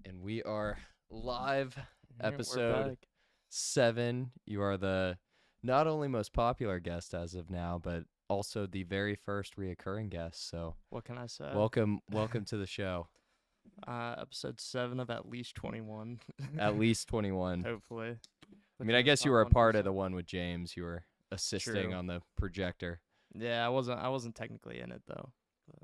And we are live, Yeah, we're episode back. 7. You are the not only most popular guest as of now, but also the very first reoccurring guest. So What can I say? welcome to the show. Episode 7 of at least 21. At least 21. Hopefully. I Put mean, you I in the guess you top were a part of 1%. the one with James. You were assisting True. on the projector. Yeah, I wasn't technically in it though. But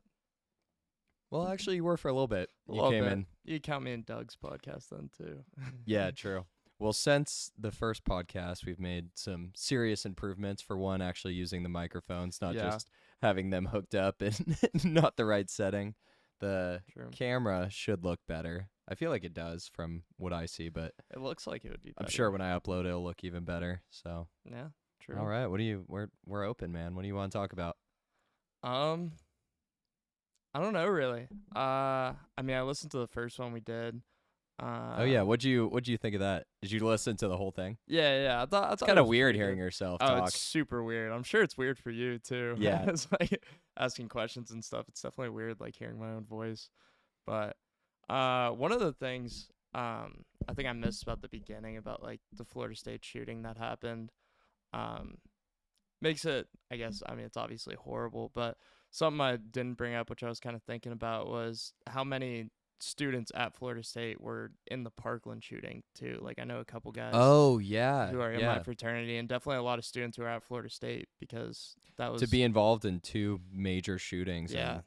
Well, actually, you were for a little bit. a You little came bit. in. You count me in Doug's podcast then too. Yeah, true. Well, since the first podcast, we've made some serious improvements. For one, actually using the microphones, not Yeah. just having them hooked up in not the right setting. The True. camera should look better. I feel like it does from what I see, but It looks like it would be better. I'm sure when I upload it'll look even better. So, Yeah, true. all right, we're open, man. What do you want to talk about? Um I don't know really. I mean I listened to the first one we did. Oh yeah, what'd you think of that? Did you listen to the whole thing? Yeah. I It's thought kind it of was weird pretty hearing good. yourself Oh, talk. it's super weird. I'm sure it's weird for you too. Yeah. It's like asking questions and stuff. It's definitely weird, like hearing my own voice. But one of the things I think I missed about the beginning about like the Florida State shooting that happened um makes it, I guess, I mean it's obviously horrible, but something I didn't bring up, which I was kind of thinking about, was how many students at Florida State were in the Parkland shooting too. Like I know a couple guys Oh yeah, who are in my yeah. fraternity, and definitely a lot of students who are at Florida State because that To was be involved in two major shootings yeah in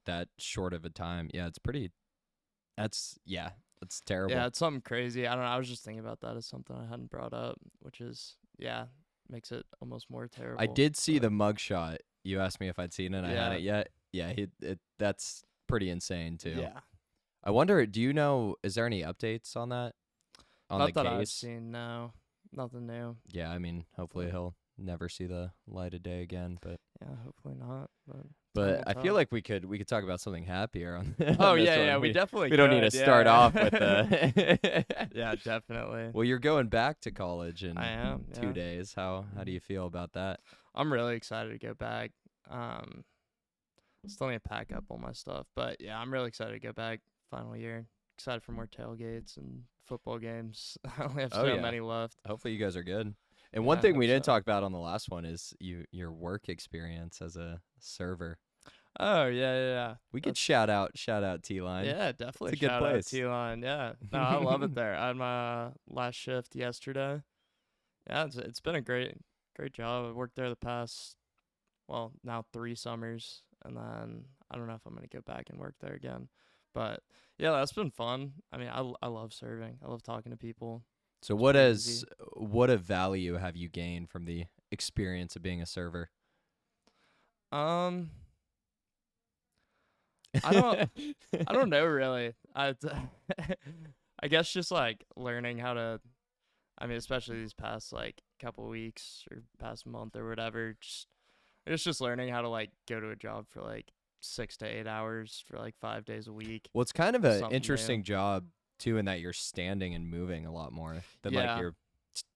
that short of a time. Yeah, it's pretty that's terrible. yeah it's something crazy. I don't know. I was just thinking about that as something I hadn't brought up, which is makes it almost more terrible. I did see but the mugshot. You asked me if I'd seen it and I yeah hadn't yet. Yeah, that's pretty insane too. yeah I wonder, do you know, is there any updates on that? On not the that I've case? seen. No, nothing new. Yeah, I mean, hopefully But he'll never see the light of day again, yeah, hopefully not. But time but will I feel tell. like we could talk about something happier on, Oh on this yeah, one. yeah, we definitely We don't need to could, start yeah. off with the Yeah, definitely. Well, you're going back to college in I am. 2 Yeah. days. How do you feel about that? I'm really excited to go back. Still need to pack up all my stuff, but yeah, I'm really excited to go back. Final year. Excited for more tailgates and football games. I only have Oh, so yeah. many left. Hopefully you guys are good. And Yeah, one I thing we hope didn't so. talk about on the last one is your work experience as a server. Oh yeah. We could That's shout out T-Line. yeah, definitely. It's a good Shout place. out T-Line. Yeah, no, I love it there. I had my last shift yesterday. Yeah, it's been a great job. I worked there the past now 3 summers, and then I don't know if I'm gonna go back and work there again. But yeah, that's been fun. I mean, I love serving. I love talking to people. So It's pretty easy. what of value have you gained from the experience of being a server? Um, I don't I don't know really. I guess just like learning how to. I mean, especially these past like couple weeks or past month or whatever. It's just learning how to like go to a job for like 6 to 8 hours for like 5 days a week. Well, it's kind of an Something interesting new. job too, in that you're standing and moving a lot more than like Yeah. your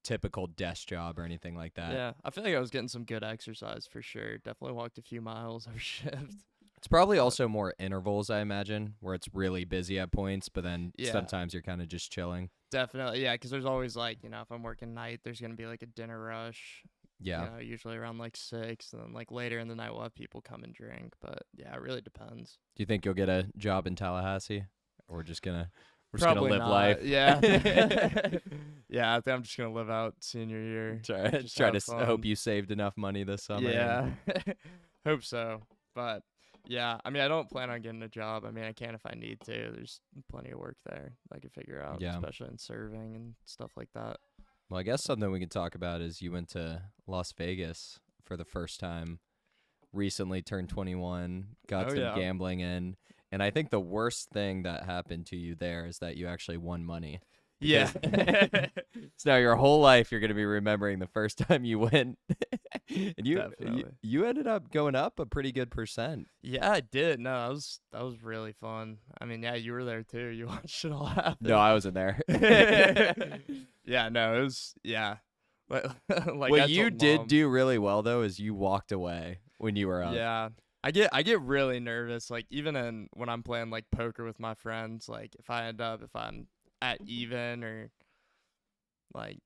typical desk job or anything like that. Yeah, I feel like I was getting some good exercise for sure. Definitely walked a few miles every shift. It's probably But also more intervals, I imagine, where it's really busy at points, but then yeah, sometimes you're kind of just chilling. definitely. Yeah, because there's always like, if I'm working night, there's going to be like a dinner rush, Yeah. usually around like 6. And then like later in the night, we'll have people come and drink. But yeah, it really depends. Do you think you'll get a job in Tallahassee, or we're just gonna Probably live not. life? Yeah. Yeah, I think I'm just going to live out senior year. Just Try have to hope fun. you saved enough money this summer. Yeah. Hope so. But yeah, I mean, I don't plan on getting a job. I mean, I can if I need to. There's plenty of work there I could figure out, Yeah. especially in serving and stuff like that. Well, I guess something we can talk about is you went to Las Vegas for the first time. Recently turned 21, got Oh some yeah. gambling in, and I think the worst thing that happened to you there is that you actually won money. Yeah. So now your whole life you're going to be remembering the first time you went. And you Definitely. you ended up going up a pretty good percent. Yeah, I did. No, that was really fun. I mean, yeah, you were there too. You watched it all happen. No, I wasn't there. Yeah, no, it was like I What you told did Mom. do really well though is you walked away when you were up. Yeah. I get really nervous, like even when I'm playing like poker with my friends, like if I'm at even, or like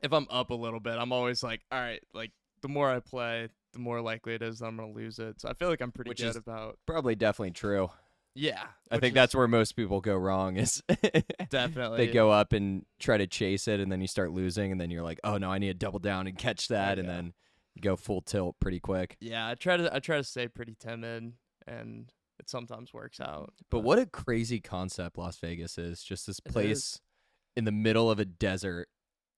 if I'm up a little bit, I'm always like, all right, like the more I play, the more likely it is that I'm gonna lose it. So I feel like I'm pretty Which good is about. probably definitely true. Yeah, I which think is that's where most people go wrong is they definitely. go up and try to chase it, and then you start losing, and then you're like, oh no, I need to double down and catch Oh that, and yeah. then you go full tilt pretty quick. Yeah, I try to stay pretty timid, and it sometimes works out. But what a crazy concept Las Vegas is. Just this It is. place in the middle of a desert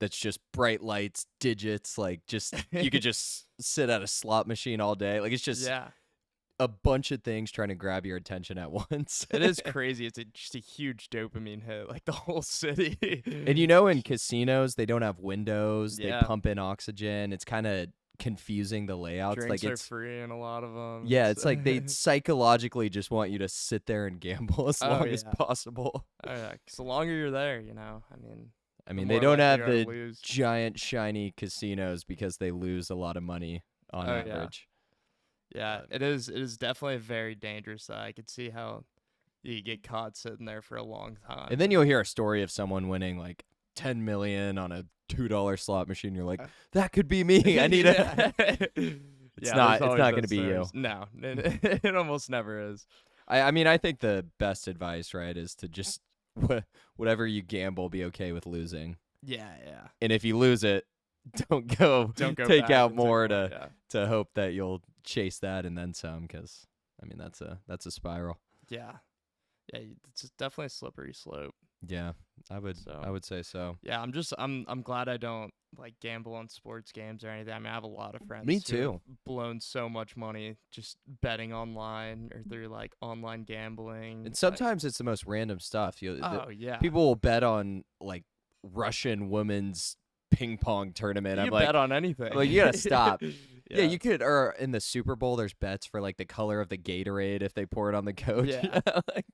that's just bright lights, digits, like just you could just sit at a slot machine all day. Like it's just Yeah, a bunch of things trying to grab your attention at once. it is crazy. It's just a huge dopamine hit, like the whole city. And you know, in casinos, they don't have windows. They Yeah, pump in oxygen. It's kind of confusing the layouts. drinks Like are it's free in a lot of them. yeah, it's like they psychologically just want you to sit there and gamble as Oh long as yeah, possible. oh yeah. 'Cause the longer you're there, I the mean, they more don't likely have you are to the lose. giant shiny casinos because they lose a lot of money on Oh yeah, average. yeah. But- It is. It is definitely very dangerous. I could see how you could get caught sitting there for a long time. And then you'll hear a story of someone winning like 10 million on a $2 slot machine. You're like, that could be me. I need a. It's Yeah, not. there's It's always not going to those be you. stories. No, it almost never is. I mean, I think the best advice, right, is to just whatever you gamble, be okay with losing. Yeah, yeah. And if you lose it, don't go Don't go take back out and more take to yeah. to hope that you'll chase that and then some. Because I mean, that's a spiral. Yeah. Yeah, it's definitely a slippery slope. Yeah, I would So say so. yeah, I'm glad I don't like gamble on sports games or anything. I mean, I have a lot of friends Me who too. have blown so much money just betting online or through like online gambling. And sometimes it's the most random stuff. Oh yeah, People will bet on like Russian women's ping pong tournament. you I'm can like, bet on anything. you gotta stop. Yeah, Yeah, you could. Or in the Super Bowl, there's bets for like the color of the Gatorade if they pour it on the coach. Yeah. Like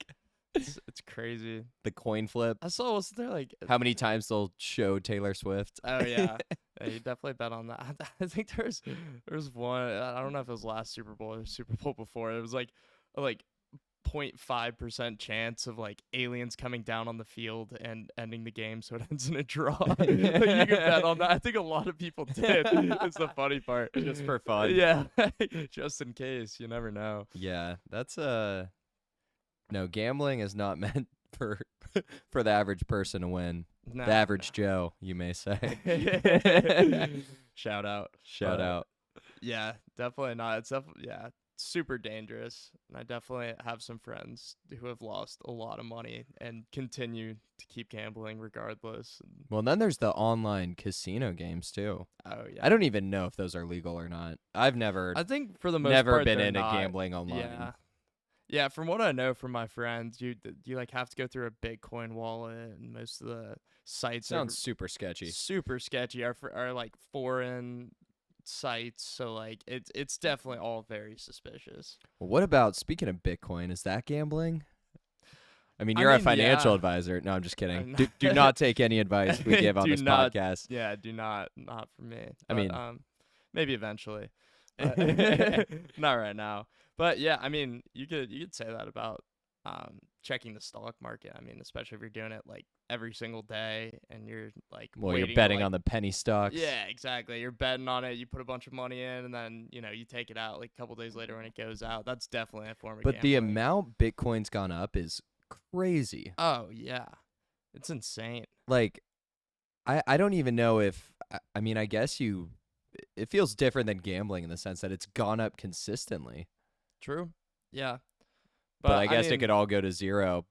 it's crareasy. the coin flip. I saw wasn't there like How many times they'll show Taylor Swift? oh yeah. Yeah, you definitely bet on that. I think there's one. I don't know if it was last Super Bowl or Super Bowl before. It was like 0.5% chance of like aliens coming down on the field and ending the game, so it ends in a draw. Like, you can bet on that. I think a lot of people did. It's the funny part. Just for fun. Yeah, just in case. You never know. Yeah, that's no, gambling is not meant for for the average person to win. No, The average Joe, you may say. Shout out. Shout out. Yeah, definitely not. It's definitely super dangerous. And I definitely have some friends who have lost a lot of money and continue to keep gambling regardless. And, Well, then there's the online casino games too. oh yeah, I don't even know if those are legal or not. I've never I think for the most never part been they're into not. gambling online. Yeah. Yeah, from what I know from my friends, you like have to go through a Bitcoin wallet, and most of the sites Sounds super sketchy. super sketchy. Are like foreign sites, so like it's definitely all very suspicious. Well, what about speaking of Bitcoin? Is that gambling? I mean, I you're a mean, financial yeah. advisor. No, I'm just kidding. I'm Do not take any advice we give on Do this not- podcast. Yeah, do not for me. I mean- maybe eventually. Not right now. But yeah, I mean, you could say that about checking the stock market. I mean, especially if you're doing it like every single day and you're like Well, waiting you're to, betting like, on the penny stocks. yeah, exactly. You're betting on it. You put a bunch of money in, and then you take it out like a couple days later when it goes out. That's definitely a form of But the gambling. amount Bitcoin's gone up is crazy. Oh yeah, it's insane. Like, I don't even know if I mean, I guess it feels different than gambling in the sense that it's gone up consistently. True. Yeah. But I guess mean, it could all go to zero.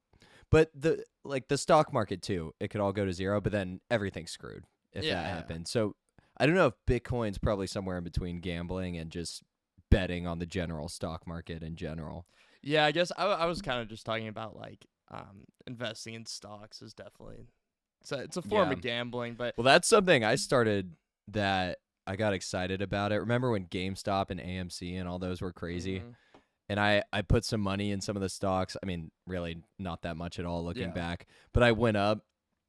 But the stock market too, it could all go to zero, but then everything's screwed if Yeah. that happened. So I don't know if Bitcoin's probably somewhere in between gambling and just betting on the general stock market in general. Yeah, I guess I was kind of just talking about like investing in stocks is definitely it's a form Yeah. of gambling, but Well, that's something I started that I got excited about it. Remember when GameStop and AMC and all those were crazy? Mhm. And I put some money in some of the stocks. I mean, really not that much at all looking Yeah. back. But I went up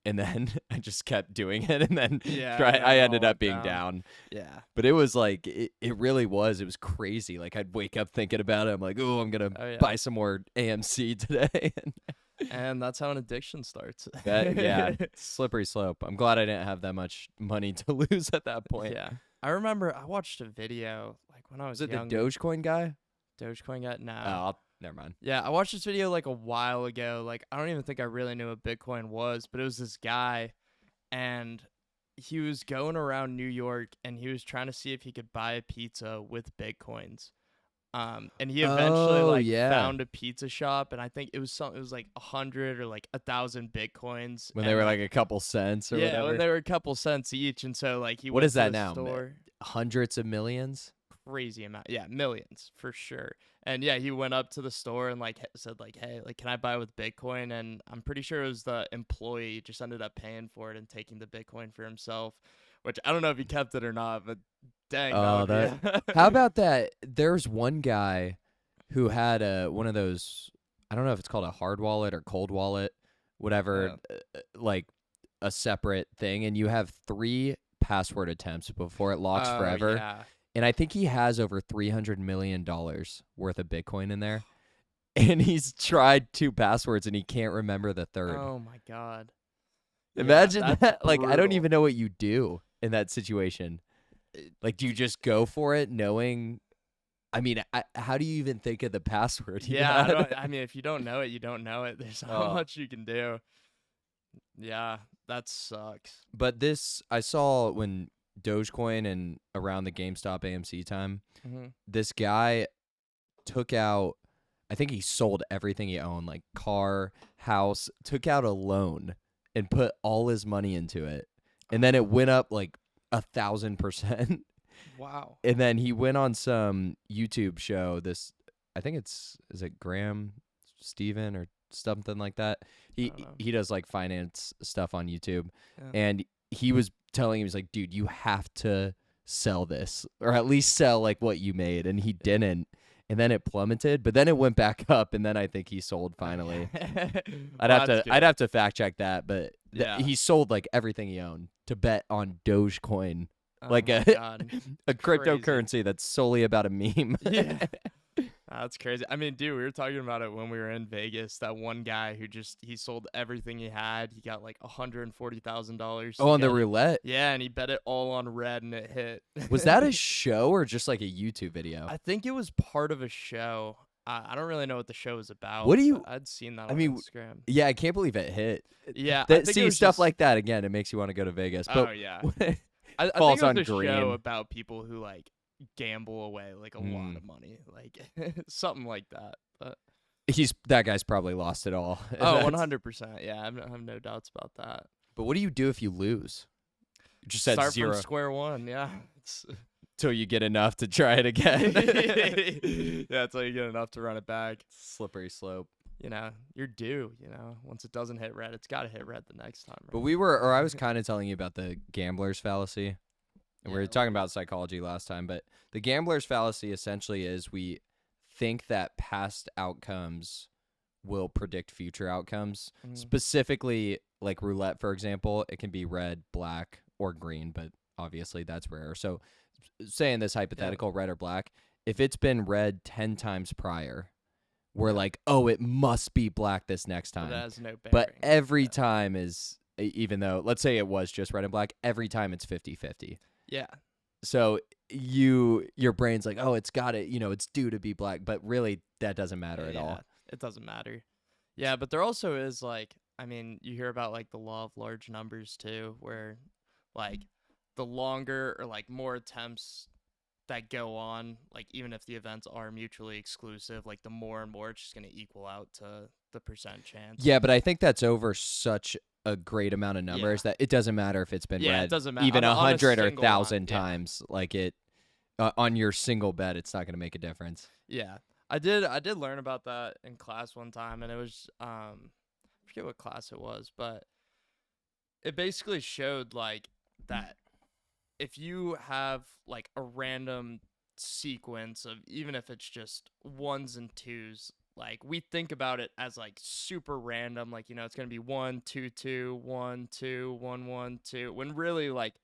and then I just kept doing it, and then Yeah, try. and I then it ended all up went being down. down. Yeah. But it was like it really was. It was crazy. Like I'd wake up thinking about it. I'm like, oh, I'm gonna Oh yeah. buy some more AMC today. And that's how an addiction starts. Yeah, slippery slope. I'm glad I didn't have that much money to lose at that point. Yeah. I remember I watched a video like when I was Was it the younger. Dogecoin guy? Dogecoin got no. Never mind. Yeah, I watched this video like a while ago. Like I don't even think I really knew what Bitcoin was, but it was this guy and he was going around New York and he was trying to see if he could buy a pizza with Bitcoins. And he eventually Oh, like yeah. found a pizza shop, and I think it was like 100 or like 1,000 Bitcoins When and they were like like a couple cents or yeah, whatever. when they were a couple cents each, and so like he What went is to that the now? store. Hundreds of millions? Crazy amount, yeah, millions for sure. And yeah, he went up to the store and like said like, hey, like can I buy with Bitcoin? And I'm pretty sure it was the employee just ended up paying for it and taking the Bitcoin for himself, which I don't know if he kept it or not, but dang, Oh, that would be how about that? There's one guy who had one of those. I don't know if it's called a hard wallet or cold wallet, whatever, like a separate thing, and you have 3 password attempts before it locks forever. Yeah. And I think he has over $300 million worth of Bitcoin in there. And he's tried 2 passwords and he can't remember the third. Oh my god. Imagine yeah, that. Like, I don't brutal. even know what you do in that situation. Like, do you just go for it knowing? I mean, how do you even think of the password? Yeah, I mean, if you don't know it, you don't know it. There's not Oh. much you can do. Yeah, that sucks. But this, I saw when Dogecoin and around the GameStop AMC time, this guy took out, I think he sold everything he owned, like car, house, took out a loan and put all his money into it. And then it went up like 1,000%. Wow. And then he went on some YouTube show. I think is it Graham Stephen or something like that. He does like finance stuff on YouTube, and he was telling him, he's like, dude, you have to sell this, or at least sell like what you made, and he didn't. And then it plummeted, but then it went back up, and then I think he sold finally. I'd have to fact check that, but he sold like everything he owned to bet on Dogecoin. Like a cryptocurrency that's solely about a meme. Yeah. That's crazy. I mean, dude, we were talking about it when we were in Vegas. That one guy who he sold everything he had. He got like $140,000. Oh, on the roulette? Yeah, and he bet it all on red and it hit. Was that a show or just like a YouTube video? I think it was part of a show. I don't really know what the show was about. What do you? I'd seen that on Instagram. Yeah, I can't believe it hit. Yeah, see stuff like that again. It makes you want to go to Vegas. But oh yeah. I think falls it was on a green. show about people who like gamble away like a lot of money, like something like that. But that guy's probably lost it all. oh, 100%. Yeah, I have no doubts about that. But what do you do if you lose? You just Start at zero from square one. Yeah. till you get enough to try it again. Yeah, until you get enough to run it back. Slippery slope. You know, you're due. You know, once it doesn't hit red, it's got to hit red the next time. Right? But I was kind of telling you about the gambler's fallacy. And we were talking about psychology last time, but the gambler's fallacy essentially is we think that past outcomes will predict future outcomes. Specifically, like roulette, for example, it can be red, black, or green, but obviously that's rare. So saying this hypothetical, red or black, if it's been red 10 times prior, we're like, oh, it must be black this next time. That has no bearing. But every time is, even though, let's say it was just red and black, every time it's 50-50. Yeah. So your brain's like, oh, it's got it, it's due to be black, but really that doesn't matter at all. It doesn't matter. Yeah, but there also is like, I mean, you hear about like the law of large numbers too, where like the longer or like more attempts that go on, like even if the events are mutually exclusive, like the more and more it's just going to equal out to the percent chance. Yeah, but I think that's over such a great amount of numbers that it doesn't matter if it's been read it doesn't matter. even 100 or 1,000 one, times. Like it on your single bet, it's not going to make a difference. Yeah, I did learn about that in class one time, and it was I forget what class it was, but it basically showed like that if you have like a random sequence of, even if it's just ones and twos, like we think about it as like super random, like, you know, it's gonna be 1 2 2 1 2 1 1 2, when really, like,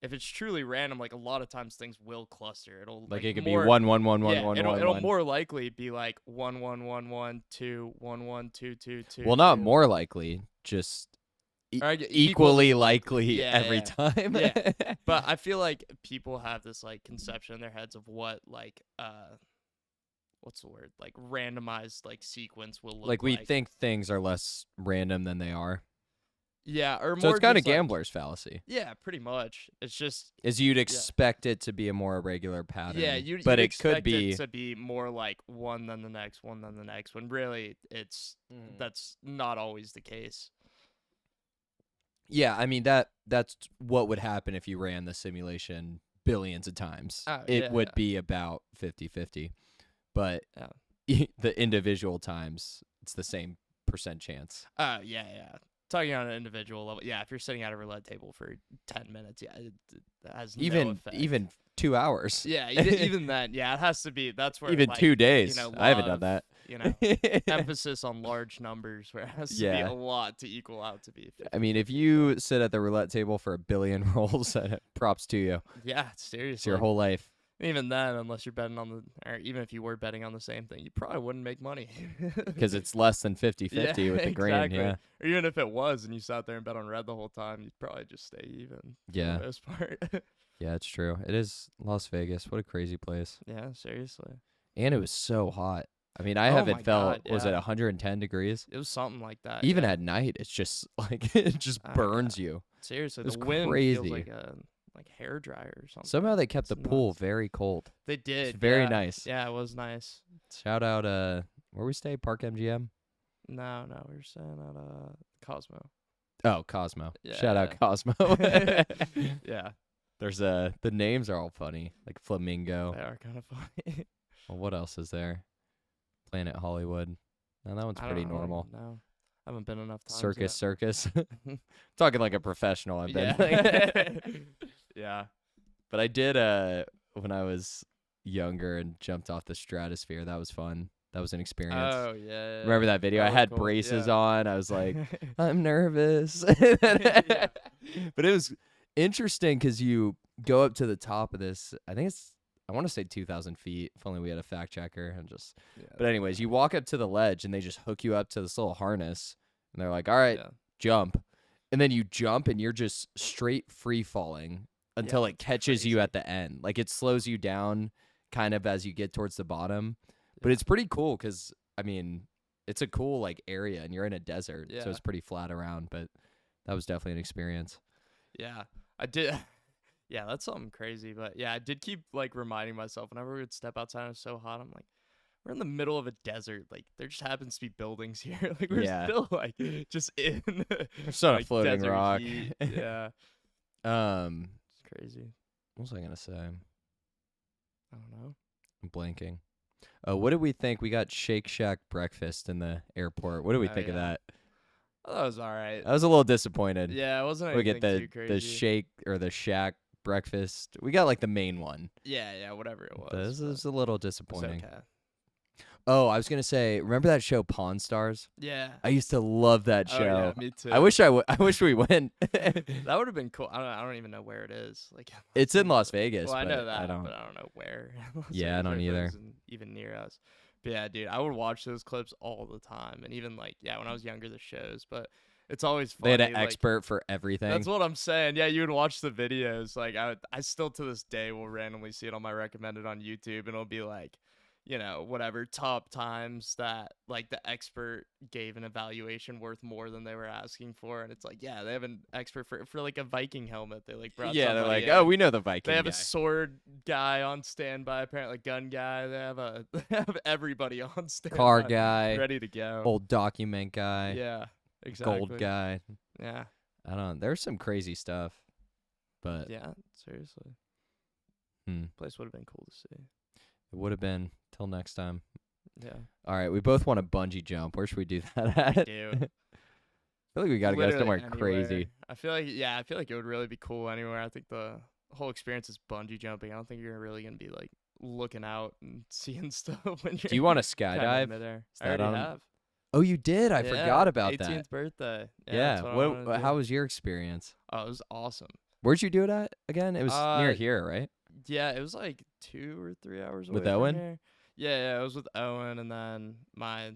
if it's truly random, like a lot of times things will cluster. It'll Like like it could be more, 1 1 1 1 yeah, 1 1 it'll 1. more likely be like 1 1 1 1 2 1 1 2 2 2. Well, not more likely, just equally likely Yeah, every yeah, time. yeah. But I feel like people have this like conception in their heads of what like what's the word, like randomized like sequence will look Like we think things are less random than they are. Yeah, or So more it's kind of just like, gambler's fallacy. yeah, pretty much. It's just, Is you'd yeah, expect it to be a more irregular pattern. yeah, but you'd it could expect be it to be more like one then the next, one then the next, when really that's not always the case. Yeah, I mean that's what would happen if you ran the simulation billions of times. Oh, It yeah, would yeah. be about 50-50. But Yeah. the individual times, it's the same percent chance. Yeah, yeah. Talking on an individual level, yeah. If you're sitting at a roulette table for 10 minutes, yeah, it has no effect. Even 2 hours. Yeah, even then, yeah, it has to be. That's where Even like, 2 days. you know, I haven't done that. You know, emphasis on large numbers, where it has to be a lot to equal out to be. 50, I mean, if you sit at the roulette table for a billion rolls, props to you. Yeah, seriously. It's your whole life. Even then, unless you're betting on or even if you were betting on the same thing, you probably wouldn't make money. Because it's less than 50-50 with the green, yeah. Or even if it was and you sat there and bet on red the whole time, you'd probably just stay even. Yeah. For the most part. Yeah, it's true. It is Las Vegas. What a crazy place. Yeah, seriously. And it was so hot. I mean, I haven't felt, God, was it 110 degrees? It was something like that. Even at night, it's just like, it just burns you. Seriously, It was the wind crazy. feels like a hair dryer or something. Somehow they kept It's the pool nuts. very cold. They did. It's very nice. Yeah, it was nice. Shout out, where we stay, Park MGM? No, we were staying at Cosmo. Oh, Cosmo. Yeah, Shout out Cosmo. Yeah. There's the names are all funny, like Flamingo. They are kind of funny. Well, what else is there? Planet Hollywood. No, that one's pretty normal. No, I haven't been enough times Circus. Talking like a professional. I've been. Yeah. Yeah. But I did when I was younger and jumped off the stratosphere. That was fun. That was an experience. Oh yeah. Remember that video? That I was had cool. braces Yeah. on. I was like, I'm nervous. Yeah. But it was interesting because you go up to the top of this. I want to say 2,000 feet. If only we had a fact checker. But anyways, you walk up to the ledge and they just hook you up to this little harness. And they're like, all right, jump. And then you jump and you're just straight free falling until it catches you at the end. Like it slows you down kind of as you get towards the bottom. But it's pretty cool because, I mean, it's a cool like area and you're in a desert. So it's pretty flat around. But that was definitely an experience. Yeah, I did. Yeah, that's something crazy. But yeah, I did keep like reminding myself whenever we would step outside and it was so hot. I'm like, we're in the middle of a desert. Like there just happens to be buildings here. Like we're still like just in. We're still on a floating rock. Heat. Yeah. It's crazy. What was I gonna say? I don't know. I'm blanking. What did we think? We got Shake Shack breakfast in the airport. What did we think of that? Oh, that was all right. I was a little disappointed. Yeah, it wasn't We anything get too crazy. the Shake or the Shack breakfast. We got like the main one. Yeah, whatever it was. This is a little disappointing. Okay. Oh, I was gonna say, remember that show Pawn Stars? Yeah. I used to love that show. Oh, yeah, me too. I wish we went. That would have been cool. I don't even know where it is. Like it's in Las Vegas. Well, I know but that, I don't. but I don't know where. Yeah, I don't either. Even near us. But yeah, dude, I would watch those clips all the time, and even like when I was younger, the shows. But it's always funny. They had an expert for everything. That's what I'm saying. Yeah, you would watch the videos. Like I still to this day will randomly see it on my recommended on YouTube, and it'll be like, whatever top times that like the expert gave an evaluation worth more than they were asking for, and it's like, yeah, they have an expert for like a Viking helmet. They like brought. Yeah, they're like, in. oh, we know the Viking. They have guy. a sword guy on standby, apparently gun guy. They have everybody on standby. Car guy, ready to go. Old document guy. Yeah, exactly. Gold guy. Yeah. I don't. There's some crazy stuff, but yeah, seriously. Place would have been cool to see. It would have been. Till next time. Yeah. All right, we both want a bungee jump. Where should we do that at? I do. I feel like we gotta go somewhere anywhere. crazy. I feel like it would really be cool anywhere. I think the whole experience is bungee jumping. I don't think you're really gonna be like looking out and seeing stuff when you're Do you want to kind of skydive? midair. Is I that already on? have. Oh, you did. I forgot about 18th that. birthday. Yeah. Yeah. That's what I wanted to How do. was your experience? Oh, it was awesome. Where'd you do it at again? It was near here, right? Yeah, it was like 2 or 3 hours away With from Owen? here. Yeah, it was with Owen and then my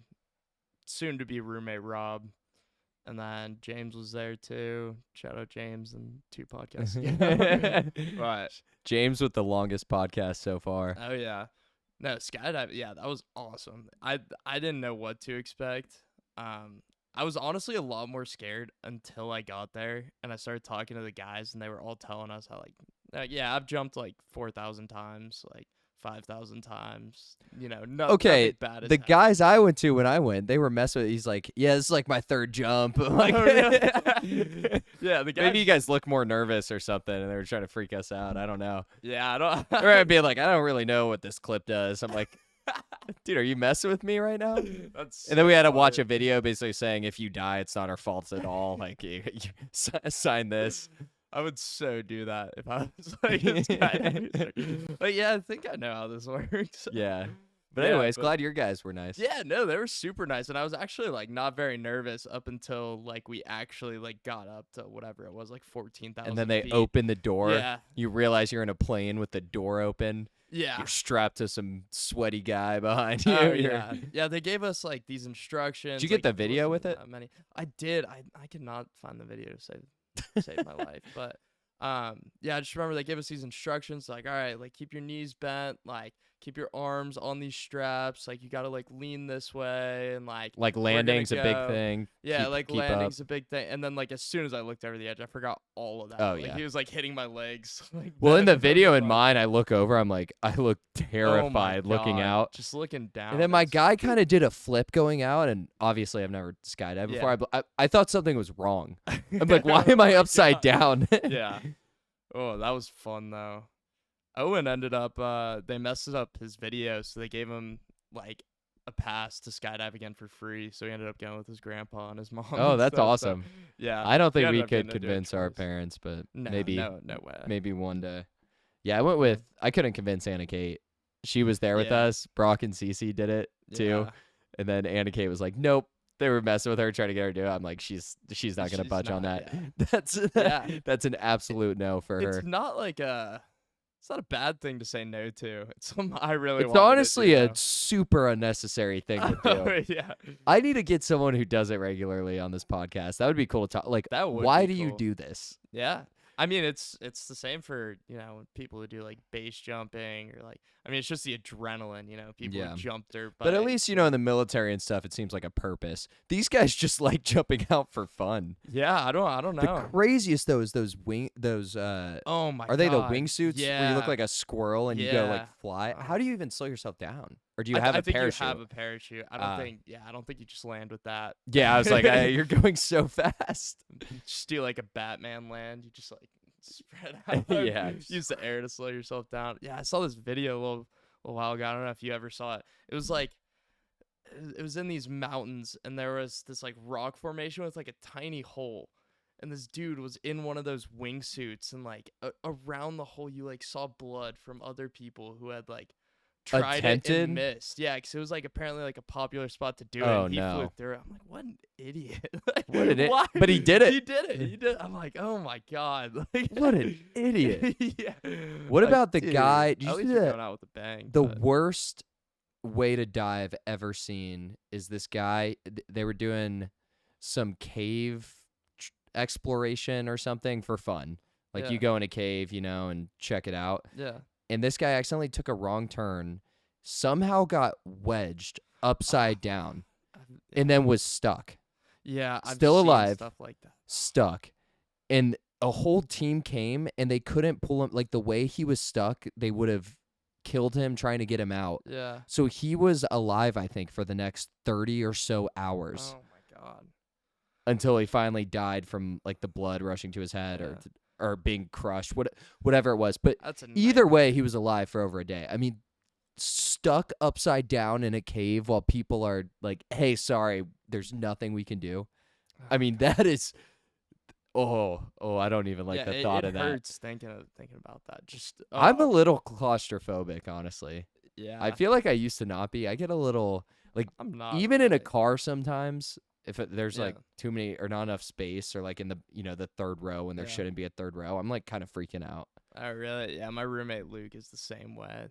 soon-to-be roommate Rob, and then James was there too. Shout out James and 2 podcasts ago. But James with the longest podcast so far. oh yeah, no skydiving. Yeah, that was awesome. I didn't know what to expect. I was honestly a lot more scared until I got there and I started talking to the guys, and they were all telling us how yeah, I've jumped like 4,000 times, like 5,000 times. You know, Okay, nothing bad. the guys I went to when I went, they were messing with. He's like, "Yeah, this is like my 3rd jump." Like, oh, really? Yeah, the guys. Maybe you guys look more nervous or something, and they were trying to freak us out. I don't know. Yeah, I don't. Or being like, "I don't really know what this clip does." I'm like, "Dude, are you messing with me right now?" That's And then we had to watch funny. a video basically saying, "If you die, it's not our fault at all." Like, you sign this. I would so do that if I was like this guy. Like, yeah, I think I know how this works. Yeah. But Yeah, anyways, but- glad your guys were nice. Yeah, no, they were super nice, and I was actually like not very nervous up until like we actually like got up to whatever it was, like 14,000. And then they feet. open the door. Yeah, You realize you're in a plane with the door open. yeah. You're strapped to some sweaty guy behind you. Oh You're- yeah, yeah. They gave us like these instructions. Did you get like, the video wasn't with it? that Many. I did. I could not find the video to save my life, but yeah, I just remember they gave us these instructions like, all right, like keep your knees bent, like keep your arms on these straps, like you gotta like lean this way, and like we're gonna landing's a big go. thing. Yeah, Keep- like keep up. landing's a big thing, and then like as soon as I looked over the edge, I forgot all of that. Oh, Like, yeah. he was like hitting my legs. Like, Well, in the that was video in fun. mine, I look over. I'm like, I look Oh my terrified looking God, out. just looking down. And then my it's- guy kind of did a flip going out, and obviously I've never skydived before. I thought something was wrong. I'm like, why am I Oh my upside God. down? Yeah. Oh, that was fun though. Owen ended up they messed up his video, so they gave him like a pass to skydive again for free. So he ended up going with his grandpa and his mom. Oh, and that's stuff, awesome. So, yeah. I don't he think ended we up could getting to do it convince our twice. parents, but No, maybe no way. maybe one day. Yeah, I went with. I couldn't convince Anna Kate. She was there with Yeah. us. Brock and Cece did it too, Yeah. and then Anna Kate was like, "Nope." They were messing with her, trying to get her to do it. I'm like, she's not gonna She's budge on not, that. That's Yeah. that's an absolute no for her. It's not like it's not a bad thing to say no to. It's something I really It's wanted to honestly do, a though. super unnecessary thing to do. Oh, yeah. I need to get someone who does it regularly on this podcast. That would be cool to talk. Like, That would why be do you cool. do this? Yeah. I mean, it's the same for, people who do like base jumping or like, I mean, it's just the adrenaline, people Yeah. who jump dirt But at bikes. least, in the military and stuff, it seems like a purpose. These guys just like jumping out for fun. Yeah, I don't The know. craziest though is those Oh my god. are they the wingsuits yeah. where you look like a squirrel and you go like Yeah. fly? Oh. How do you even slow yourself down? Or do you I have a think parachute? you have a parachute. I Ah. don't think you just land with that. Yeah, I was like, you're going so fast. Just do like a Batman land. You just like spread out. Yeah. Use the air to slow yourself down. Yeah, I saw this video a little while ago. I don't know if you ever saw it. It was like it was in these mountains, and there was this like rock formation with like a tiny hole. And this dude was in one of those wingsuits, and like around the hole, you like saw blood from other people who had like tried it Attempted? and missed. Yeah, because it was like apparently like a popular spot to do it. Oh, and he no. flew through it. I'm like, what an idiot! What an Why? But he did it. He did it. He did. I'm like, oh my god! Like, What an idiot. yeah. What Like, about the dude, guy? Did you At see least you're that? going out with a bang. The but- worst way to die I've ever seen is this guy. They were doing some cave exploration or something for fun. Like Yeah. you go in a cave, and check it out. yeah. And this guy accidentally took a wrong turn, somehow got wedged upside down, and then was stuck. Yeah. I've Still seen alive. Stuff like that. Stuck. And a whole team came and they couldn't pull him. Like the way he was stuck, they would have killed him trying to get him out. Yeah. So he was alive, I think, for the next 30 or so hours Oh my god. until he finally died from like the blood rushing to his head Yeah. or being crushed, whatever it was. But That's a either nightmare. way, he was alive for over a day. I mean, stuck upside down in a cave while people are like, "Hey, sorry, there's nothing we can do." I mean, that is. I don't even like the thought of that. It hurts thinking about that. Just I'm a little claustrophobic, honestly. yeah. I feel like I used to not be. I get a little like I'm not even in a really. car sometimes if there's Yeah. like too many or not enough space or like in the the third row when there Yeah. shouldn't be a third row, I'm like kind of freaking out. Oh really? Yeah, my roommate Luke is the same way.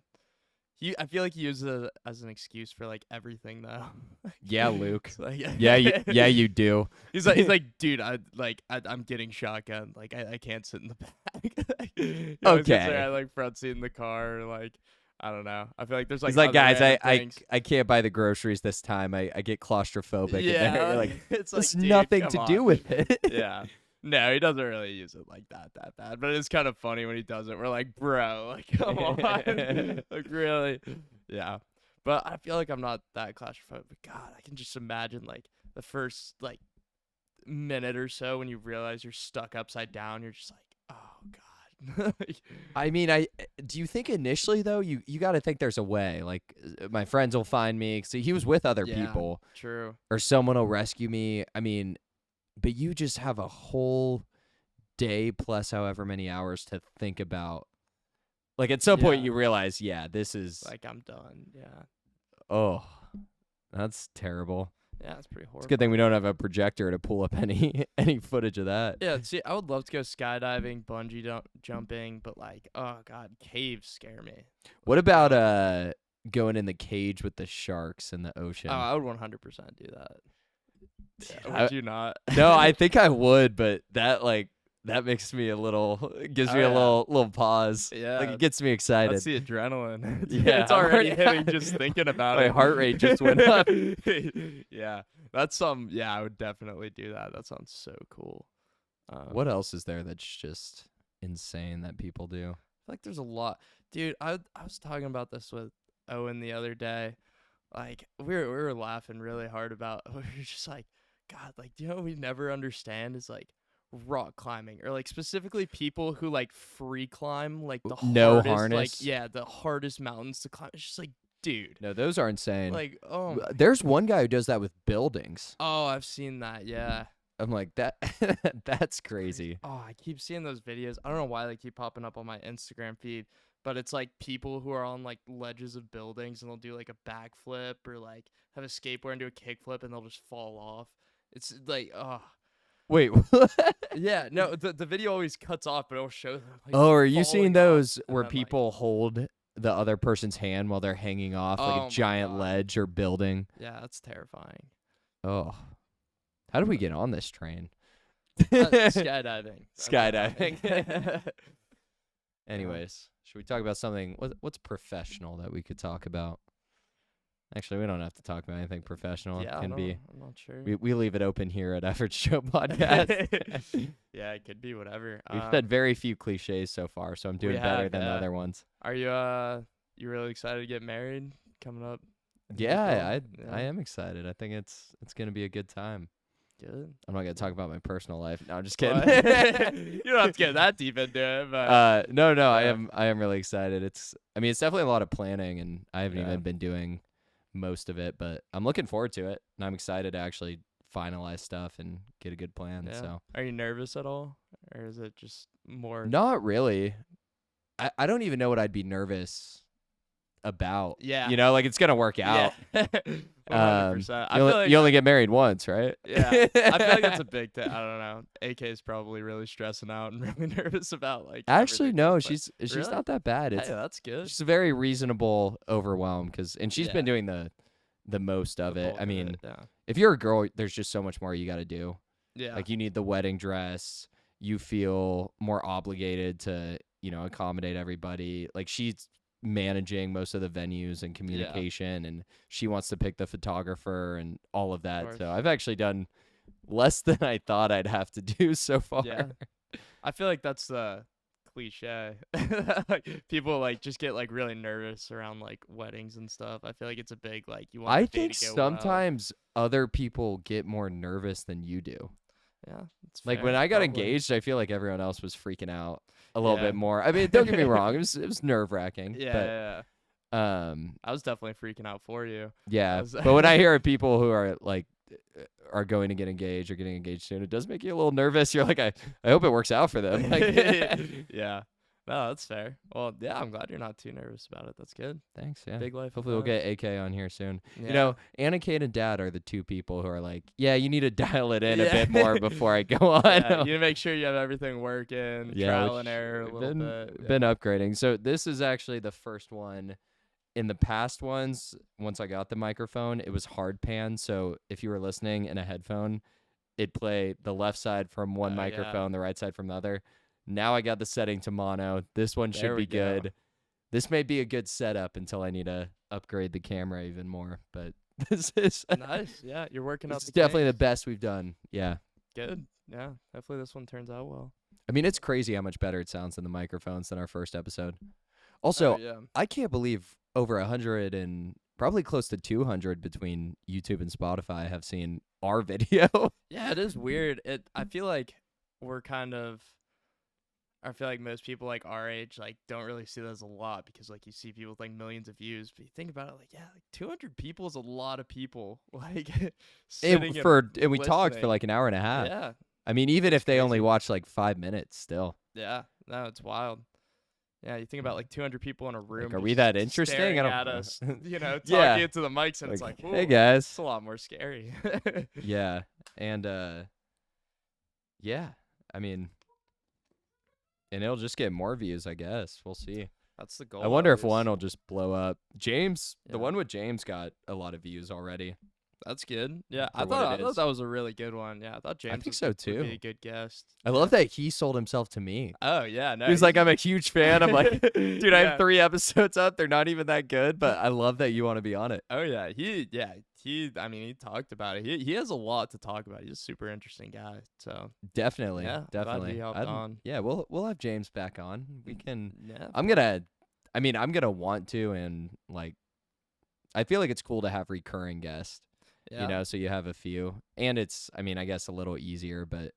I feel like he uses it as an excuse for like everything though. Yeah, Luke. It's like, Yeah, you do. he's like, dude, I'm getting shotgun. Like I can't sit in the back. He always sits there Okay. at like front seat in the car. Like I don't know. I feel like there's like He's like, other guys, random I things. can't buy the groceries this time. I get claustrophobic. Yeah, And you're like, it's it's like, dude, nothing come to on. do with it. Yeah. No, he doesn't really use it like that bad. But it's kind of funny when he does it. We're like, bro, like, come on. Like, really? Yeah. But I feel like I'm not that claustrophobic. But God, I can just imagine, like, the first, like, minute or so when you realize you're stuck upside down. You're just like, oh, God. I mean, do you think initially, though, you got to think there's a way? Like, my friends will find me. See, he was with other Yeah, people. True. Or someone will rescue me. I mean, but you just have a whole day plus however many hours to think about. Like at some point Yeah. you realize, this is Like, I'm done. Yeah. oh, that's terrible. Yeah, it's pretty horrible. It's a good thing we don't have a projector to pull up any footage of that. Yeah, see, I would love to go skydiving, bungee jumping, but like, oh God, caves scare me. What about going in the cage with the sharks in the ocean? Oh, I would 100% do that. I- Would you not? No, I think I would, but that makes me a little gives me a yeah. little pause. Yeah. Like it gets me excited. That's the adrenaline. Yeah, It's already I'm hitting just thinking about My it. heart rate just went up. Yeah, that's some. Yeah, I would definitely do that. That sounds so cool. What else is there that's just insane that people do? I feel like there's a lot, dude. I was talking about this with Owen the other day. Like we were laughing really hard about. We were just like, God, like, do you know what we never understand is like rock climbing, or like specifically people who like free climb like the No hardest, harness? like the hardest mountains to climb. It's just like, dude, No, those are insane. like, oh my There's one guy who does that with buildings. Oh, I've seen that. Yeah. I'm like that. That's crazy. Oh, I keep seeing those videos. I don't know why they keep popping up on my Instagram feed, but it's like people who are on like ledges of buildings and they'll do like a backflip or like have a skateboard and do a kickflip and they'll just fall off. It's like, oh. Wait. Yeah, no, the video always cuts off, but it'll show them. Like, Oh, are you seeing falling those off, and where then, people hold the other person's hand while they're hanging off Oh like my a giant God. ledge or building? Yeah, that's terrifying. Oh. How did we get on this train? Skydiving. Skydiving. Anyways, should we talk about something? What's professional that we could talk about? Actually, we don't have to talk about anything professional. Yeah, It can be. I'm not sure. We leave it open here at Average Show Podcast. Yeah, it could be whatever. We've said very few cliches so far, so I'm doing better have, than the yeah. other ones. Are you really excited to get married coming up? in Yeah, April? I am excited. I think it's gonna be a good time. Good. I'm not gonna talk about my personal life. No, I'm just Well, kidding. you don't have to get that deep into it, but No, I Yeah. am really excited. It's it's definitely a lot of planning, and I haven't Yeah. even been doing most of it, but I'm looking forward to it, and I'm excited to actually finalize stuff and get a good plan. yeah. So Are you nervous at all, or is it just more? not really. I don't even know what I'd be nervous about. Yeah. You know, like it's gonna work out. Yeah. 100%. I You feel only, like you only get married once, right? yeah. I feel like that's a big thing. I don't know. AK is probably really stressing out and really nervous about like. Actually, everything no, just, like- she's Really? not that bad. Hey, It's that's good. she's a very reasonable overwhelm and she's been Yeah. doing the most of The it. bulk I of mean, it, yeah. if you're a girl, there's just so much more you got to do. Yeah. Like you need the wedding dress. You feel more obligated to, accommodate everybody. Like she's managing most of the venues and communication and she wants to pick the photographer and all of that. course. So I've actually done less than I thought I'd have to do so far. Yeah. I feel like that's the cliche. Like people like just get like really nervous around like weddings and stuff. I feel like it's a big like you want I the day think to go well. sometimes other people get more nervous than you do. Yeah. It's Like fair, when I got probably. engaged, I feel like everyone else was freaking out a little Yeah. bit more. I mean, don't get me wrong, it was nerve wracking. Yeah, But yeah, yeah. I was definitely freaking out for you. Yeah. was- But when I hear of people who are like are going to get engaged or getting engaged soon, it does make you a little nervous. You're like, I hope it works out for them. Like, yeah. No, that's fair. Well, yeah, I'm glad you're not too nervous about it. That's good. thanks. Yeah. Big life. Hopefully we'll get AK on here soon. Yeah. You know, Anna Kate and Dad are the two people who are like, yeah, you need to dial it in a bit more before I go on. Yeah, you need to make sure you have everything working. Yeah, Trial and error a little bit. Been upgrading. So this is actually the first one. In the past ones, once I got the microphone, it was hard pan. So if you were listening in a headphone, it'd play the left side from one microphone, the right side from the other. Now I got the setting to mono. This one should be good. This may be a good setup until I need to upgrade the camera even more. But this is nice. Yeah, you're working out. It's definitely the best we've done. Yeah. Good. Yeah. Hopefully this one turns out well. I mean, it's crazy how much better it sounds in the microphones than our first episode. Also, I can't believe over 100 and probably close to 200 between YouTube and Spotify have seen our video. Yeah, it is weird. I feel like I feel like most people like our age like don't really see that as a lot because like you see people with like millions of views, but you think about it like like 200 people is a lot of people like sitting and we talked for like an hour and a half. Yeah. I mean, even if they only watch like 5 minutes still. Yeah. No, it's wild. Yeah, you think about like 200 people in a room. Like, are we that interesting? I don't at us, talking into the mics, and it's like, hey guys, it's a lot more scary. Yeah, and yeah, I mean, and it'll just get more views, I guess. We'll see. That's the goal. I wonder if one will just blow up. James, the one with James got a lot of views already. That's good. Yeah, I thought that was a really good one. Yeah, I thought James would be a good guest. I love that he sold himself to me. Oh, yeah. No, He's like, I'm a huge fan. I'm like, dude, I have 3 episodes up. They're not even that good, but I love that you want to be on it. Oh, yeah. He talked about it. He has a lot to talk about. He's a super interesting guy. So definitely. Yeah, definitely. Glad he hopped on. Yeah, we'll have James back on. We can. Yeah. I'm gonna want to, and like, I feel like it's cool to have recurring guests. Yeah. So you have a few, and it's, I guess a little easier, but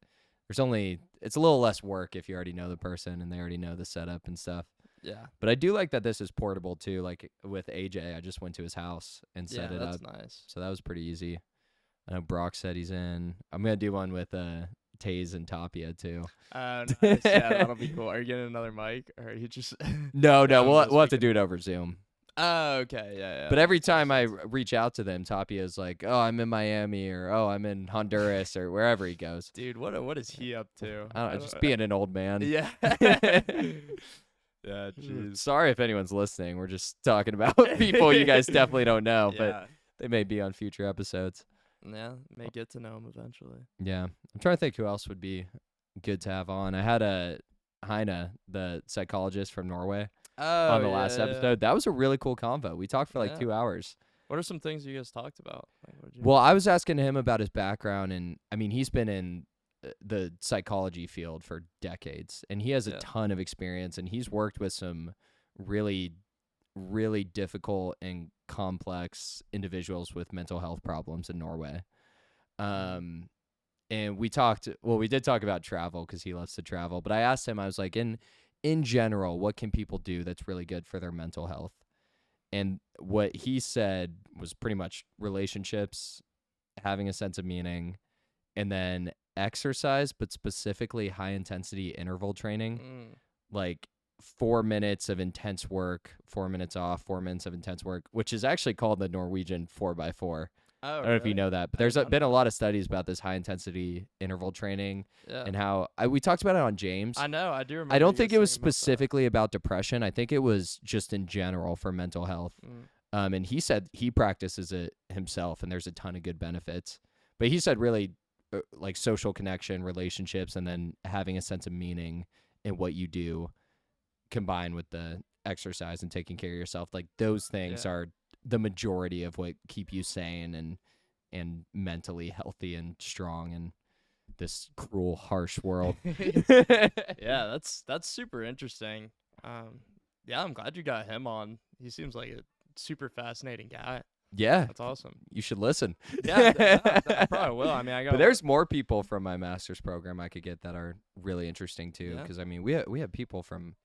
it's a little less work if you already know the person and they already know the setup and stuff. Yeah. But I do like that this is portable too. Like with AJ, I just went to his house and set it up. Nice. So that was pretty easy. I know Brock said he's in. I'm going to do one with Taze and Tapia too. Nice. Yeah, that'll be cool. Are you getting another mic, or are you just... No, we'll have to do it over Zoom. Oh, okay, yeah. But every time I reach out to them, Tapia's like, "Oh, I'm in Miami," or "Oh, I'm in Honduras," or wherever he goes. Dude, what is he up to? I don't know, just being an old man. Yeah. Yeah, jeez. Sorry if anyone's listening. We're just talking about people you guys definitely don't know, but they may be on future episodes. Yeah, may get to know them eventually. Yeah. I'm trying to think who else would be good to have on. I had Heine, the psychologist from Norway. On the last episode. That was a really cool convo. We talked for like 2 hours. What are some things you guys talked about? Well, I was asking him about his background, and he's been in the psychology field for decades, and he has a ton of experience, and he's worked with some really, really difficult and complex individuals with mental health problems in Norway. And we did talk about travel because he loves to travel, but I asked him, I was like, in general, what can people do that's really good for their mental health? And what he said was pretty much relationships, having a sense of meaning, and then exercise, but specifically high intensity interval training. Like 4 minutes of intense work, 4 minutes off, 4 minutes of intense work, which is actually called the Norwegian 4x4. I don't know if you know that, but there's been a lot of studies about this high intensity interval training and how we talked about it on James. I know, I do remember. I don't think it was specifically about depression. I think it was just in general for mental health. And he said he practices it himself, and there's a ton of good benefits. But he said really like social connection, relationships, and then having a sense of meaning in what you do combined with the exercise and taking care of yourself. Like those things are the majority of what keep you sane and mentally healthy and strong in this cruel, harsh world. Yeah, that's super interesting. Yeah, I'm glad you got him on. He seems like a super fascinating guy. Yeah, that's awesome. You should listen. Yeah, I probably will. But there's more people from my master's program I could get that are really interesting too. Because we have people from.